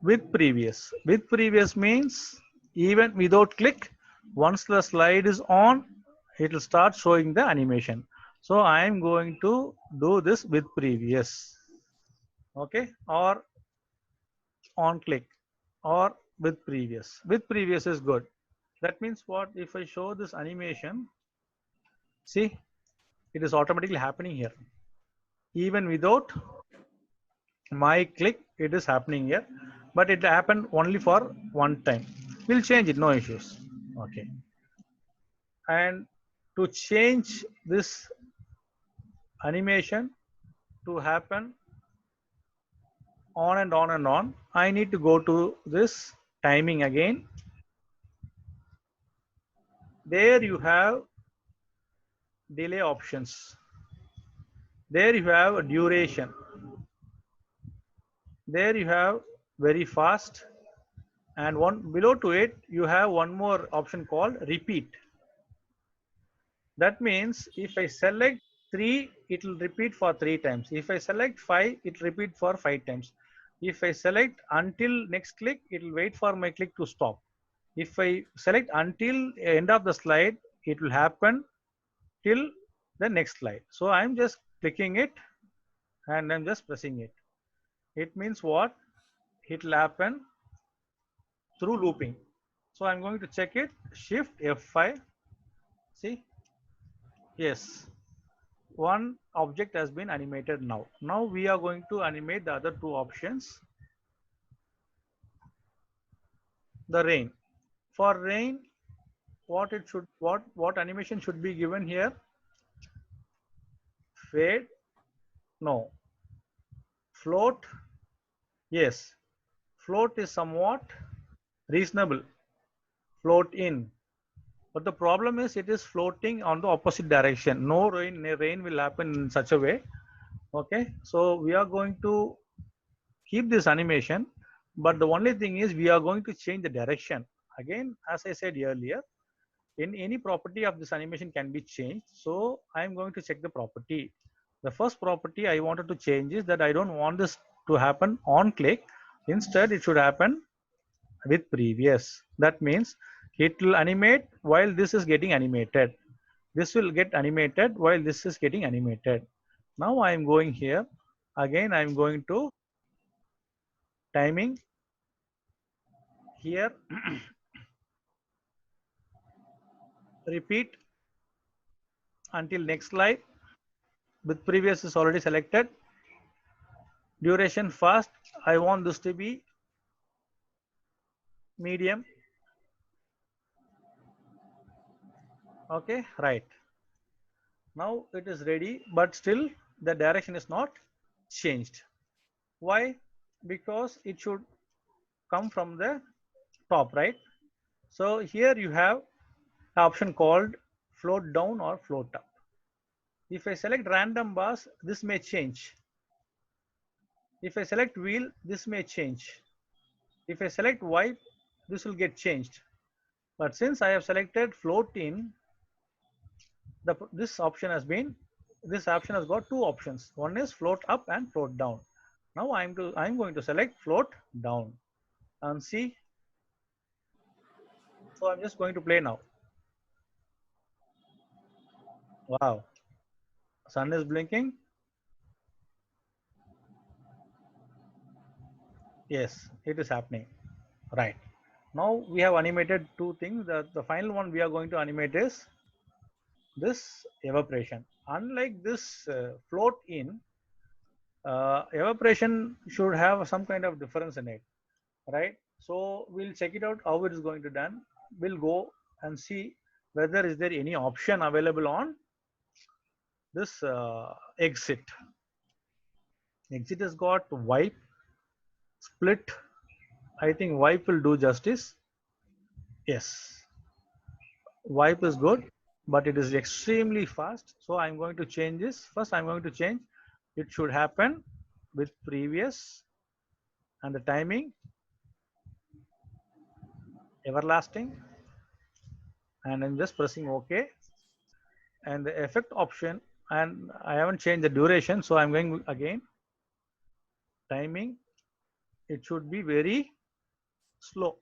Speaker 1: with previous. With previous means even without click, once the slide is on, it will start showing the animation. So I am going to do this with previous. Okay, or on click, or with previous. With previous is good. That means what? If I show this animation, see, it is automatically happening here. Even without my click, it is happening here, but it happened only for one time. We'll change it, no issues. Okay. And to change this animation to happen on and on and on, I need to go to this timing again. There you have delay options. There you have a duration. There you have very fast, and one below to it you have one more option called repeat. That means if I select 3, it will repeat for 3 times. If I select 5, it will repeat for 5 times. If I select until next click, it will wait for my click to stop. If I select until end of the slide, it will happen till the next slide. So I'm just clicking it and I'm just pressing it. It means what? It will happen through looping. So I'm going to check it, shift F5. See, yes, one object has been animated now. Now we are going to animate the other two options. The rain. For rain, what animation should be given here? Fade, no. Float, yes. Float is somewhat reasonable. Float in. But the problem is it is floating on the opposite direction. No rain will happen in such a way. Okay, so we are going to keep this animation, but the only thing is we are going to change the direction. Again, as I said earlier, in any property of this animation can be changed. So I'm going to check the property. The first property I wanted to change is that I don't want this to happen on click. Instead, it should happen with previous. That means it will animate while this is getting animated. This will get animated while this is getting animated. Now I am going here. Again, I am going to timing here. Repeat until next slide. With previous is already selected. Duration fast. I want this to be medium. Okay, right. Now it is ready, but still the direction is not changed. Why? Because it should come from the top, right? So here you have an option called float down or float up. If I select random bars, this may change. If I select wheel, this may change. If I select wipe, this will get changed. But since I have selected float in, this option has got two options. One is float up and float down. Now I'm going to select float down and see. So I'm just going to play now. Wow, sun is blinking. Yes, it is happening. Right. Now we have animated two things. The final one we are going to animate is this evaporation. Unlike this float in, evaporation should have some kind of difference in it, right? So we'll check it out how it is going to done. We'll go and see whether is there any option available on this exit. Exit has got wipe, split. I think wipe will do justice. Yes, wipe is good, but it is extremely fast. So I'm going to change this. First, I'm going to change. It should happen with previous and the timing everlasting, and I'm just pressing OK. And the effect option, and I haven't changed the duration, so I'm going again. Timing, it should be very slow.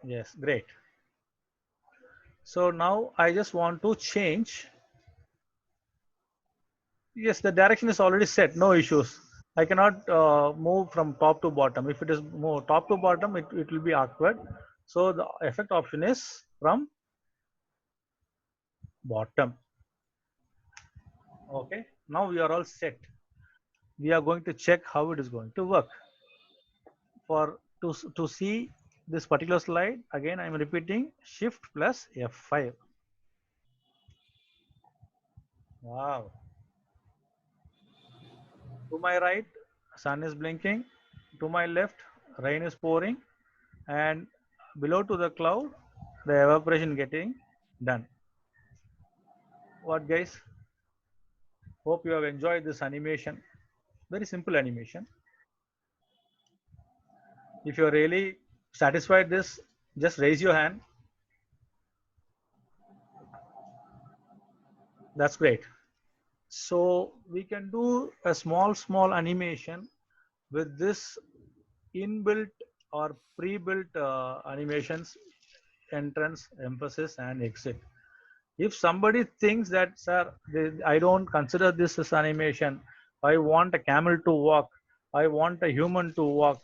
Speaker 1: Yes, great. So now I just want to change. Yes, the direction is already set, no issues. I cannot move from top to bottom. If it is move top to bottom, it will be awkward. So the effect option is from bottom. Okay, now we are all set. We are going to check how it is going to work. To see this particular slide, again I am repeating shift plus F5. Wow. To my right, sun is blinking. To my left, rain is pouring. And below to the cloud, the evaporation getting done. What guys? Hope you have enjoyed this animation. Very simple animation. If you are really satisfied this, just raise your hand. That's great. So we can do a small animation with this inbuilt or pre-built animations, entrance, emphasis, and exit. If somebody thinks that, sir, I don't consider this as animation, I want a camel to walk. I want a human to walk.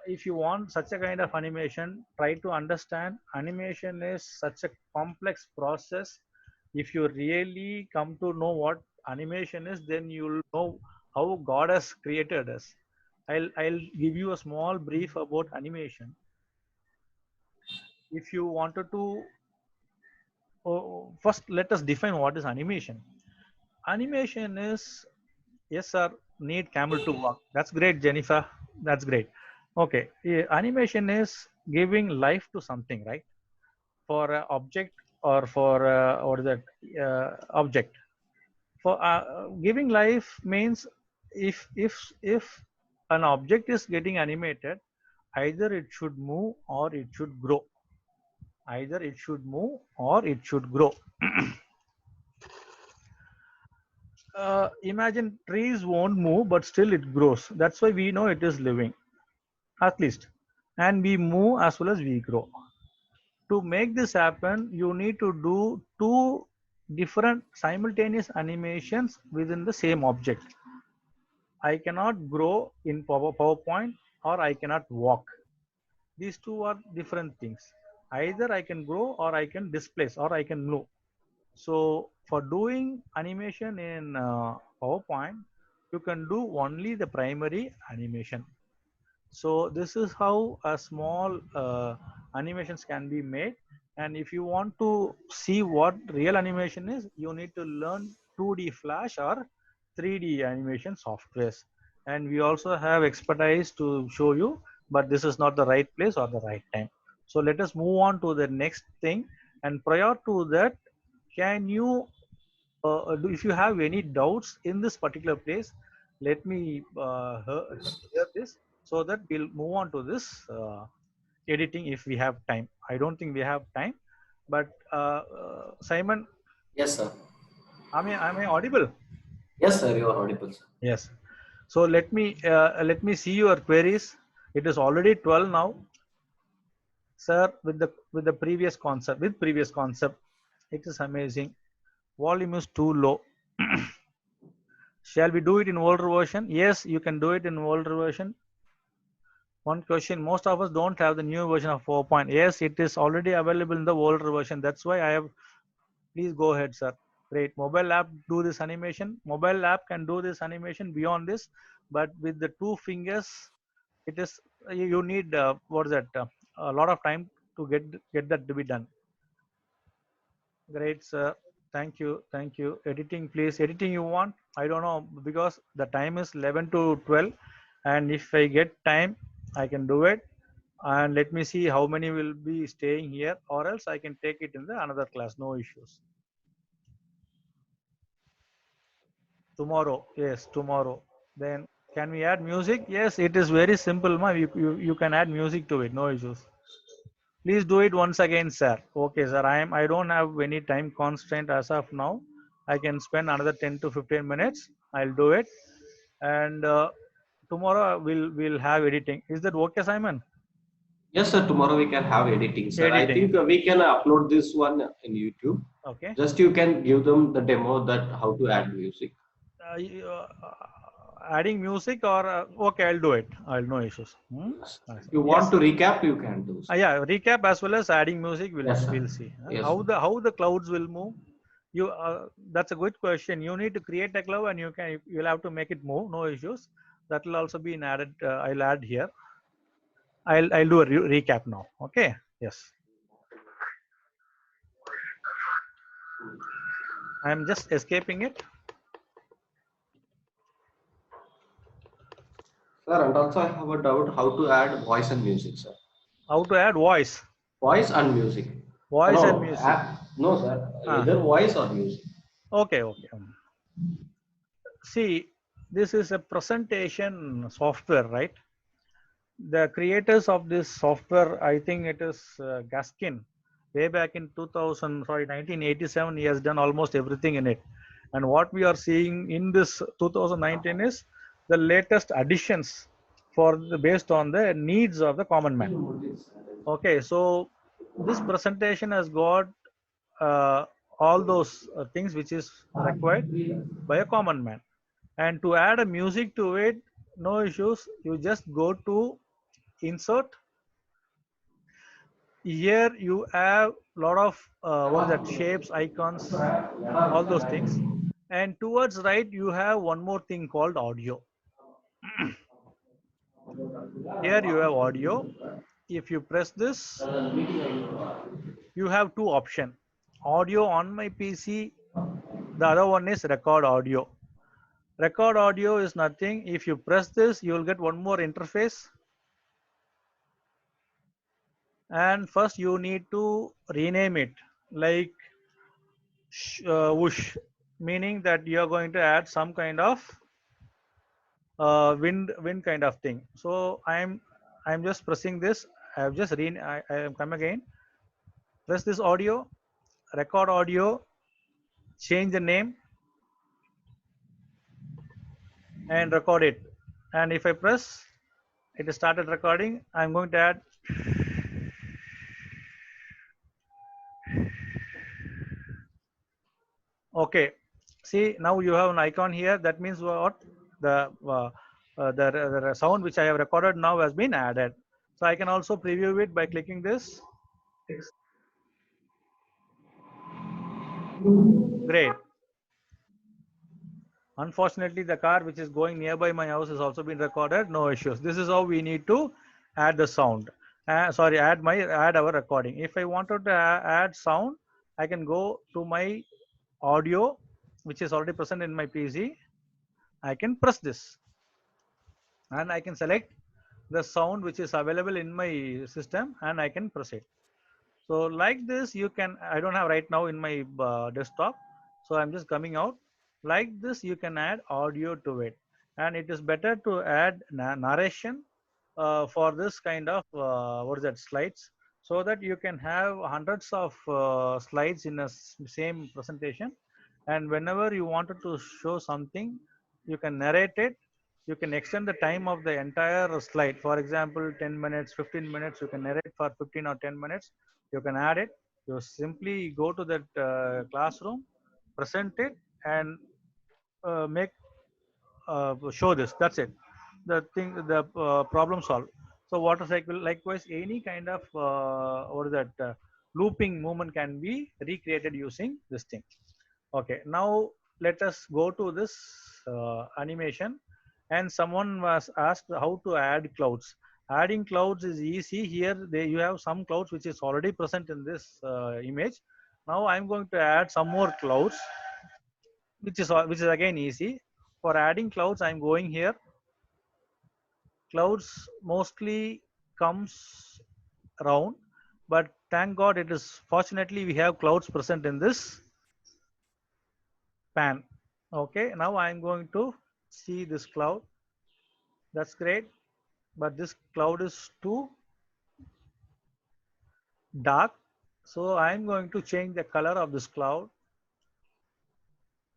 Speaker 1: If you want such a kind of animation, try to understand animation is such a complex process. If you really come to know what animation is, then you'll know how God has created us. I'll give you a small brief about animation. If you wanted to, first let us define what is animation. Animation is, yes sir, need camel to walk. That's great, Jennifer. That's great. Okay, animation is giving life to something, right? For an object or for what is that object? For giving life means if an object is getting animated, either it should move or it should grow. Either it should move or it should grow. Imagine trees won't move, but still it grows. That's why we know it is living, at least. And we move as well as we grow. To make this happen, you need to do two different simultaneous animations within the same object. I cannot grow in PowerPoint or I cannot walk. These two are different things. Either I can grow or I can displace or I can move. So for doing animation in PowerPoint, you can do only the primary animation. So this is how a small animations can be made. And if you want to see what real animation is, you need to learn 2D Flash or 3D animation softwares. And we also have expertise to show you, but this is not the right place or the right time. So let us move on to the next thing. And prior to that, can you, if you have any doubts in this particular place, let me hear this so that we'll move on to this editing if we have time. I don't think we have time, but Simon,
Speaker 2: Yes, sir.
Speaker 1: am I audible?
Speaker 2: Yes, sir. You are audible, sir.
Speaker 1: Yes. So let me see your queries. It is already 12 now, sir. With the previous concept, it is amazing. Volume is too low. Shall we do it in older version? Yes, you can do it in older version. One question, most of us don't have the new version of PowerPoint. Yes, it is already available in the older version. That's why I have, please go ahead, sir. Great. Mobile app do this animation. Mobile app can do this animation beyond this, but with the two fingers, it is, you need, what is that? A lot of time to get that to be done. Great, sir. Thank you. Thank you. Editing, please. Editing you want? I don't know because the time is 11 to 12. And if I get time, I can do it. And let me see how many will be staying here, or else I can take it in the another class. No issues. Tomorrow. Yes, tomorrow. Then can we add music? Yes, it is very simple. Ma. You can add music to it. No issues. Please do it once again, sir. Okay, sir. I don't have any time constraint as of now. I can spend another 10 to 15 minutes. I'll do it. And tomorrow we'll have editing. Is that okay, Simon?
Speaker 2: Yes, sir. Tomorrow we can have editing, sir. I
Speaker 1: Editing.
Speaker 2: think we can upload this one in YouTube.
Speaker 1: Okay.
Speaker 2: Just you can give them the demo that how to add music.
Speaker 1: Adding music or okay, I'll do it. I'll no issues.
Speaker 2: If you want to recap, you can do.
Speaker 1: Yeah, recap as well as adding music.
Speaker 2: Yes, sir.
Speaker 1: We'll see
Speaker 2: Yes,
Speaker 1: how the clouds will move. You that's a good question. You need to create a cloud and you'll have to make it move. No issues. That will also be added. I'll add here. I'll do a recap now. Okay. Yes. I'm just escaping it.
Speaker 2: Sir, and also I have a doubt how to add voice and music, sir.
Speaker 1: How to add voice?
Speaker 2: Voice and music.
Speaker 1: Voice
Speaker 2: no,
Speaker 1: and music.
Speaker 2: No, sir. Either voice or music.
Speaker 1: Okay, okay. See, this is a presentation software, right? The creators of this software, I think it is Gaskin. Way back in 1987, he has done almost everything in it. And what we are seeing in this 2019 is the latest additions based on the needs of the common man. Okay, so this presentation has got all those things which is required by a common man. And to add a music to it, no issues. You just go to insert. Here you have a lot of what is that, shapes, icons, all those things. And towards right, you have one more thing called audio. Here you have audio. If you press this, you have two options. Audio on my PC. The other one is record audio. Record audio is nothing. If you press this, you will get one more interface. And first you need to rename it like whoosh, meaning that you are going to add some kind of wind kind of thing. So I'm just pressing this. I have just I am come again. Press this audio, record audio, change the name and record it. And if I press, it started recording. I'm going to add okay. See, now you have an icon here. That means what? The the sound which I have recorded now has been added. So I can also preview it by clicking this. Great. Unfortunately, the car which is going nearby my house has also been recorded. No issues. This is how we need to add the sound. Sorry, add our recording. If I wanted to add sound, I can go to my audio, which is already present in my PC. I can press this, and I can select the sound which is available in my system, and I can press it. So like this, you can, I don't have right now in my desktop. So I'm just coming out. Like this, you can add audio to it. And it is better to add narration for this kind of, what is that, slides. So that you can have hundreds of slides in a same presentation. And whenever you wanted to show something, you can narrate it. You can extend the time of the entire slide. For example, 10 minutes, 15 minutes, you can narrate for 15 or 10 minutes. You can add it. You simply go to that classroom, present it, and make show this. That's it. The thing, the problem solved. So water cycle, likewise, any kind of what is that, looping movement can be recreated using this thing. Okay, now let us go to this animation. And someone was asked how to add clouds. Adding clouds is easy. Here you have some clouds which is already present in this image. Now I'm going to add some more clouds, which is again easy. For adding clouds, I'm going here. Clouds mostly comes round, but thank God it is, fortunately we have clouds present in this pan. Okay, now I'm going to see this cloud. That's great, but this cloud is too dark. So I'm going to change the color of this cloud.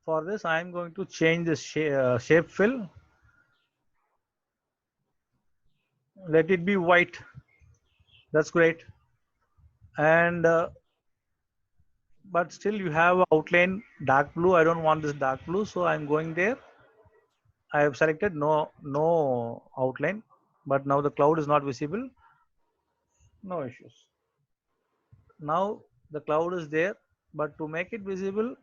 Speaker 1: For this, I'm going to change the shape fill. Let it be white. That's great. And but still you have outline dark blue. I don't want this dark blue, so I'm going there. I have selected no outline, but now the cloud is not visible. No issues. Now the cloud is there, but to make it visible,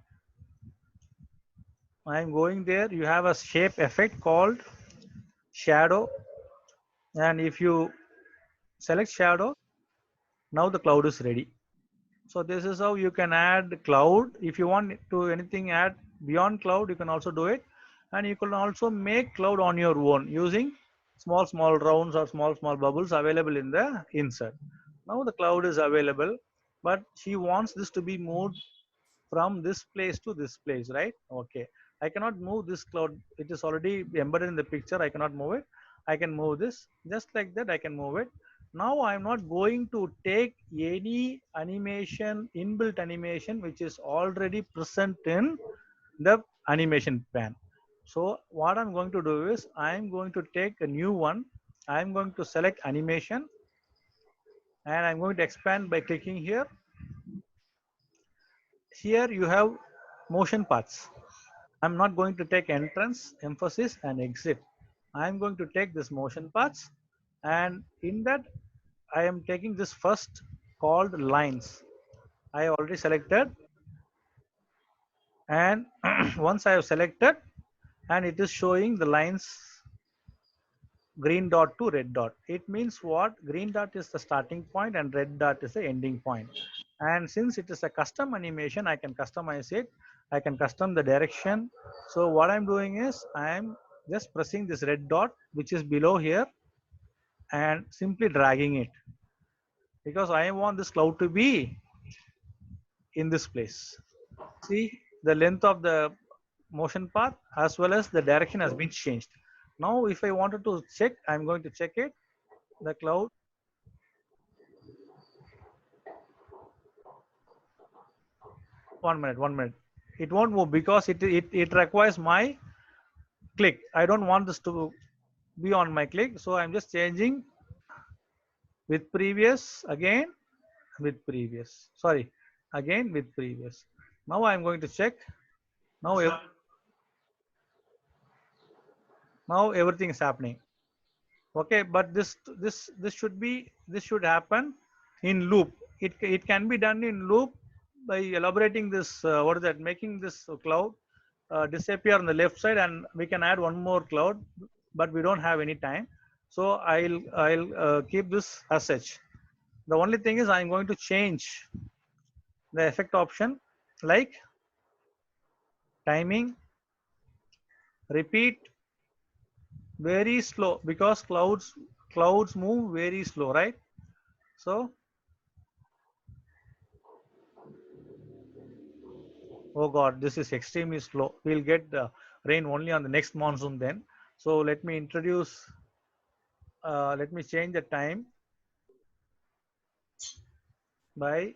Speaker 1: I'm going there. You have a shape effect called shadow, and if you select shadow, now the cloud is ready. So this is how you can add cloud. If you want to anything add beyond cloud, you can also do it. And you can also make cloud on your own using small rounds or small bubbles available in the insert. Now the cloud is available, but she wants this to be moved from this place to this place, right? Okay, I cannot move this cloud. It is already embedded in the picture. I cannot move it. I can move this just like that. I can move it. Now I'm not going to take any animation, inbuilt animation, which is already present in the animation pan. So what I'm going to do is I'm going to take a new one. I'm going to select animation, and I'm going to expand by clicking here. Here you have motion paths. I'm not going to take entrance, emphasis, and exit. I'm going to take this motion paths, and in that I am taking this first called lines. I have already selected, and once I have selected, and it is showing the lines green dot to red dot. It means what? Green dot is the starting point and red dot is the ending point. And since it is a custom animation, I can customize it. I can custom the direction. So what I'm doing is I'm just pressing this red dot, which is below here, and simply dragging it because I want this cloud to be in this place. See, the length of the motion path as well as the direction has been changed. Now, if I wanted to check, I'm going to check it. The cloud. One minute, 1 minute. It won't move because it requires my click. I don't want this to be on my click. So I'm just changing with previous, again with previous. Sorry, again with previous. Now I'm going to check. Now, now everything is happening. Okay, but this should be, this should happen in loop. It can be done in loop by elaborating this, what is that, making this cloud disappear on the left side, and we can add one more cloud, but we don't have any time. So I'll keep this as such. The only thing is I'm going to change the effect option, like timing, repeat, very slow, because clouds move very slow, right? So, oh God, this is extremely slow. We'll get the rain only on the next monsoon then. So let me change the time by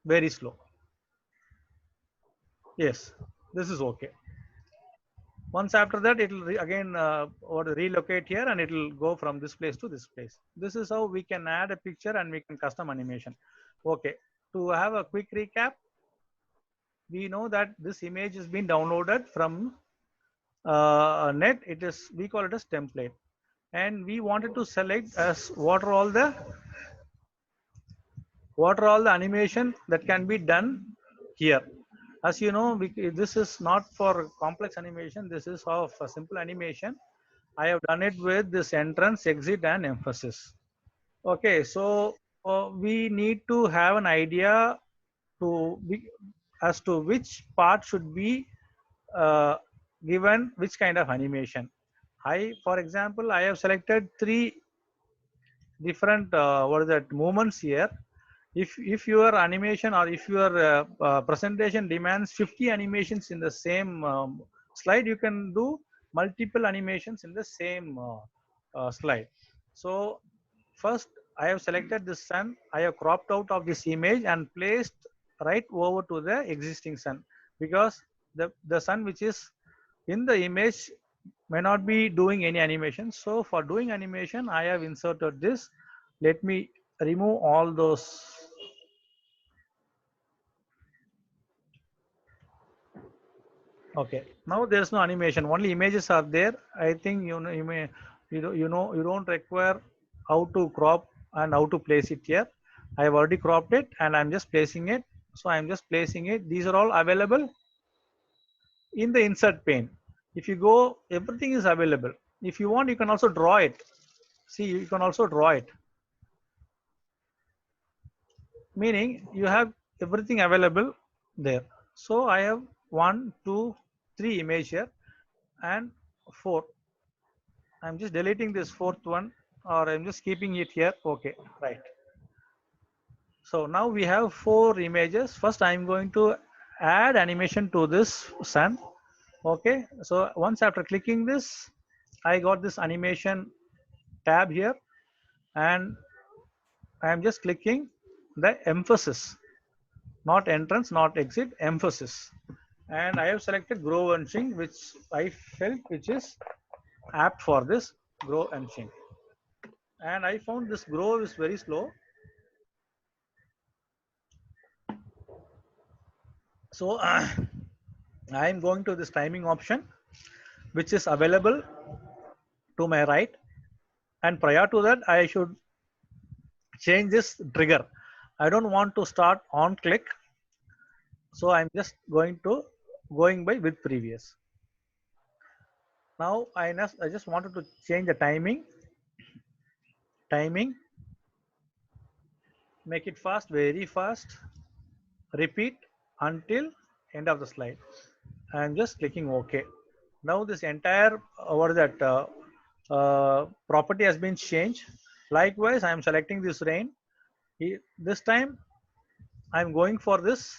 Speaker 1: very slow. Yes, this is okay. Once after that, it will again or relocate here, and it will go from this place to this place. This is how we can add a picture and we can custom animation. Okay, to have a quick recap, we know that this image has been downloaded from net. It is, we call it as template, and we wanted to select as what are all the animation that can be done here. As you know, this is not for complex animation. This is of a simple animation. I have done it with this entrance, exit, and emphasis. Okay, so we need to have an idea to be, as to which part should be uh, given which kind of animation. For example, I have selected three different what is that movements here. If your animation or if your presentation demands 50 animations in the same slide, you can do multiple animations in the same slide. So first, I have selected this sun. I have cropped out of this image and placed right over to the existing sun, because the sun which is in the image may not be doing any animation. So for doing animation, I have inserted this. Let me remove all those. Okay, now there's no animation, only images are there. I think you don't require how to crop and how to place it here. I have already cropped it and I'm just placing it. So I'm just placing it. These are all available in the insert pane. If you go, everything is available. If you want, you can also draw it. See, you can also draw it, meaning you have everything available there. So I have 1, 2, 3 image here, and 4. I'm just deleting this fourth one, or I'm just keeping it here. Okay, right. So now we have 4 images. First, I'm going to add animation to this sun. Okay, so once after clicking this, I got this animation tab here, and I'm just clicking the emphasis, not entrance, not exit, emphasis. And I have selected grow and shrink, which I felt which is apt for this grow and shrink. And I found this grow is very slow. So I am going to this timing option, which is available to my right. And prior to that, I should change this trigger. I don't want to start on click. So I'm just going by with previous. Now I just wanted to change the timing, make it fast, very fast, repeat until end of the slide. I'm just clicking OK. Now this entire property has been changed. Likewise, I'm selecting this rain. This time I'm going for this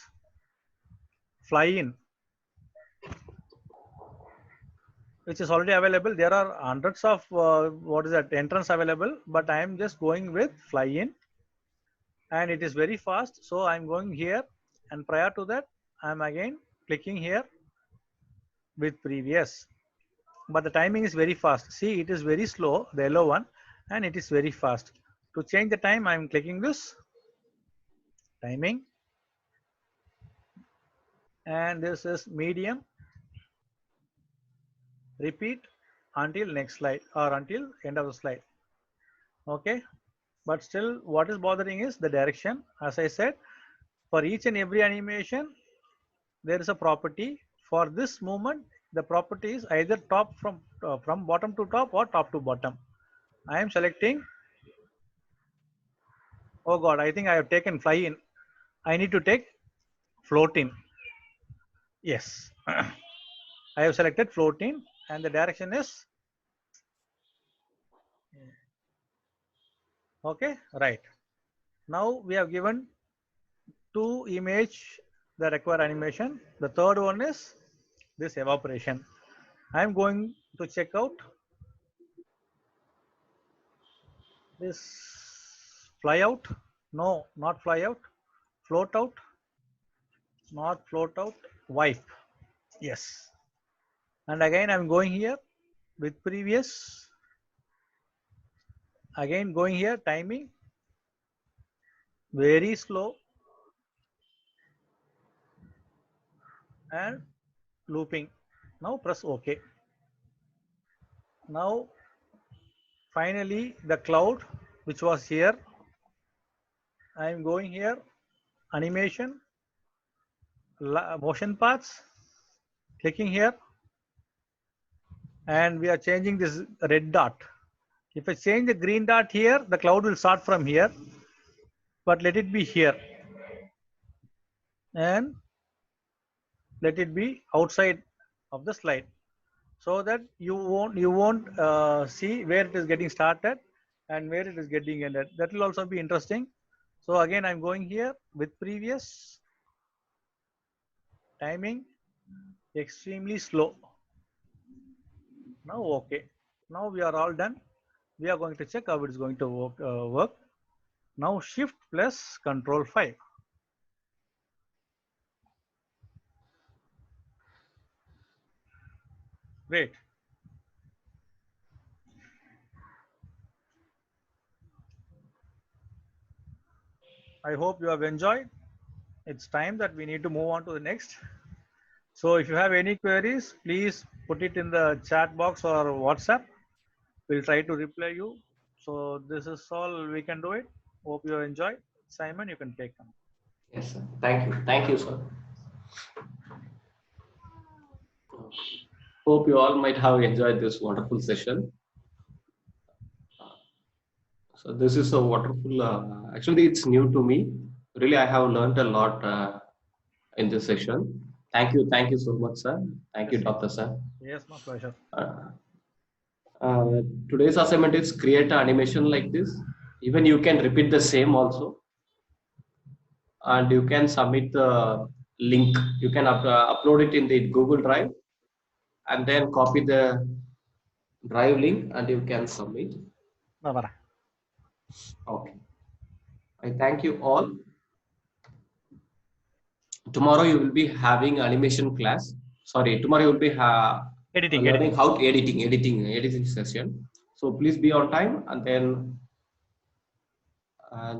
Speaker 1: fly in, which is already available. There are hundreds of entrance available, but I am just going with fly in, and it is very fast. So I'm going here, and prior to that, I'm again clicking here with previous. But the timing is very fast. See, it is very slow, the yellow one, and it is very fast. To change the time, I'm clicking this timing, and this is medium. Repeat until next slide or until end of the slide. Okay, but still what is bothering is the direction. As I said, for each and every animation there is a property. For this movement, the property is either top from bottom to top or top to bottom. I am selecting, oh god, I think I have taken fly in. I need to take float in. Yes. I have selected float in, and the direction is okay, right. Now we have given two image that require animation. The third one is this evaporation. I am going to check out this fly out. No, not fly out. Float out. Not float out. Wipe. Yes. And again, I'm going here with previous. Again, going here, timing. Very slow. And looping. Now press OK. Now, finally, the cloud, which was here. I am going here, animation, motion paths, clicking here, and we are changing this red dot. If I change the green dot here, the cloud will start from here, but let it be here, and let it be outside of the slide, so that you won't see where it is getting started and where it is getting ended. That will also be interesting. So again, I'm going here with previous, timing extremely slow. Now okay. Now we are all done. We are going to check how it is going to work. Now shift plus control 5. Great. I hope you have enjoyed. It's time that we need to move on to the next. So if you have any queries, please put it in the chat box or WhatsApp. We'll try to reply you. So this is all we can do it. Hope you enjoy. Simon, you can take them.
Speaker 2: Yes, sir. Thank you. Thank you, sir. Hope you all might have enjoyed this wonderful session. So this is a wonderful, actually it's new to me. Really, I have learned a lot in this session. Thank you so much, sir. Thank you, Dr. Sir.
Speaker 1: Yes, my pleasure.
Speaker 2: Today's assignment is create an animation like this. Even you can repeat the same also. And you can submit the link. You can upload it in the Google Drive and then copy the drive link and you can submit. Okay. I thank you all. Tomorrow you will be having animation class. Sorry, tomorrow you will be learning how to editing session. So please be on time, and then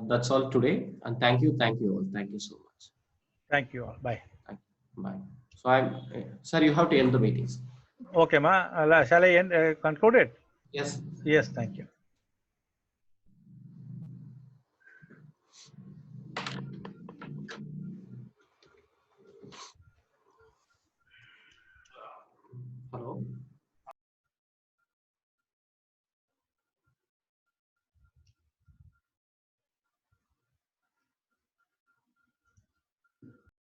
Speaker 2: that's all today. And thank you all. Thank you so much.
Speaker 1: Thank you all. Bye.
Speaker 2: Bye. So sir, you have to end the meetings.
Speaker 1: Okay, ma. Shall I conclude it?
Speaker 2: Yes.
Speaker 1: Yes, thank you.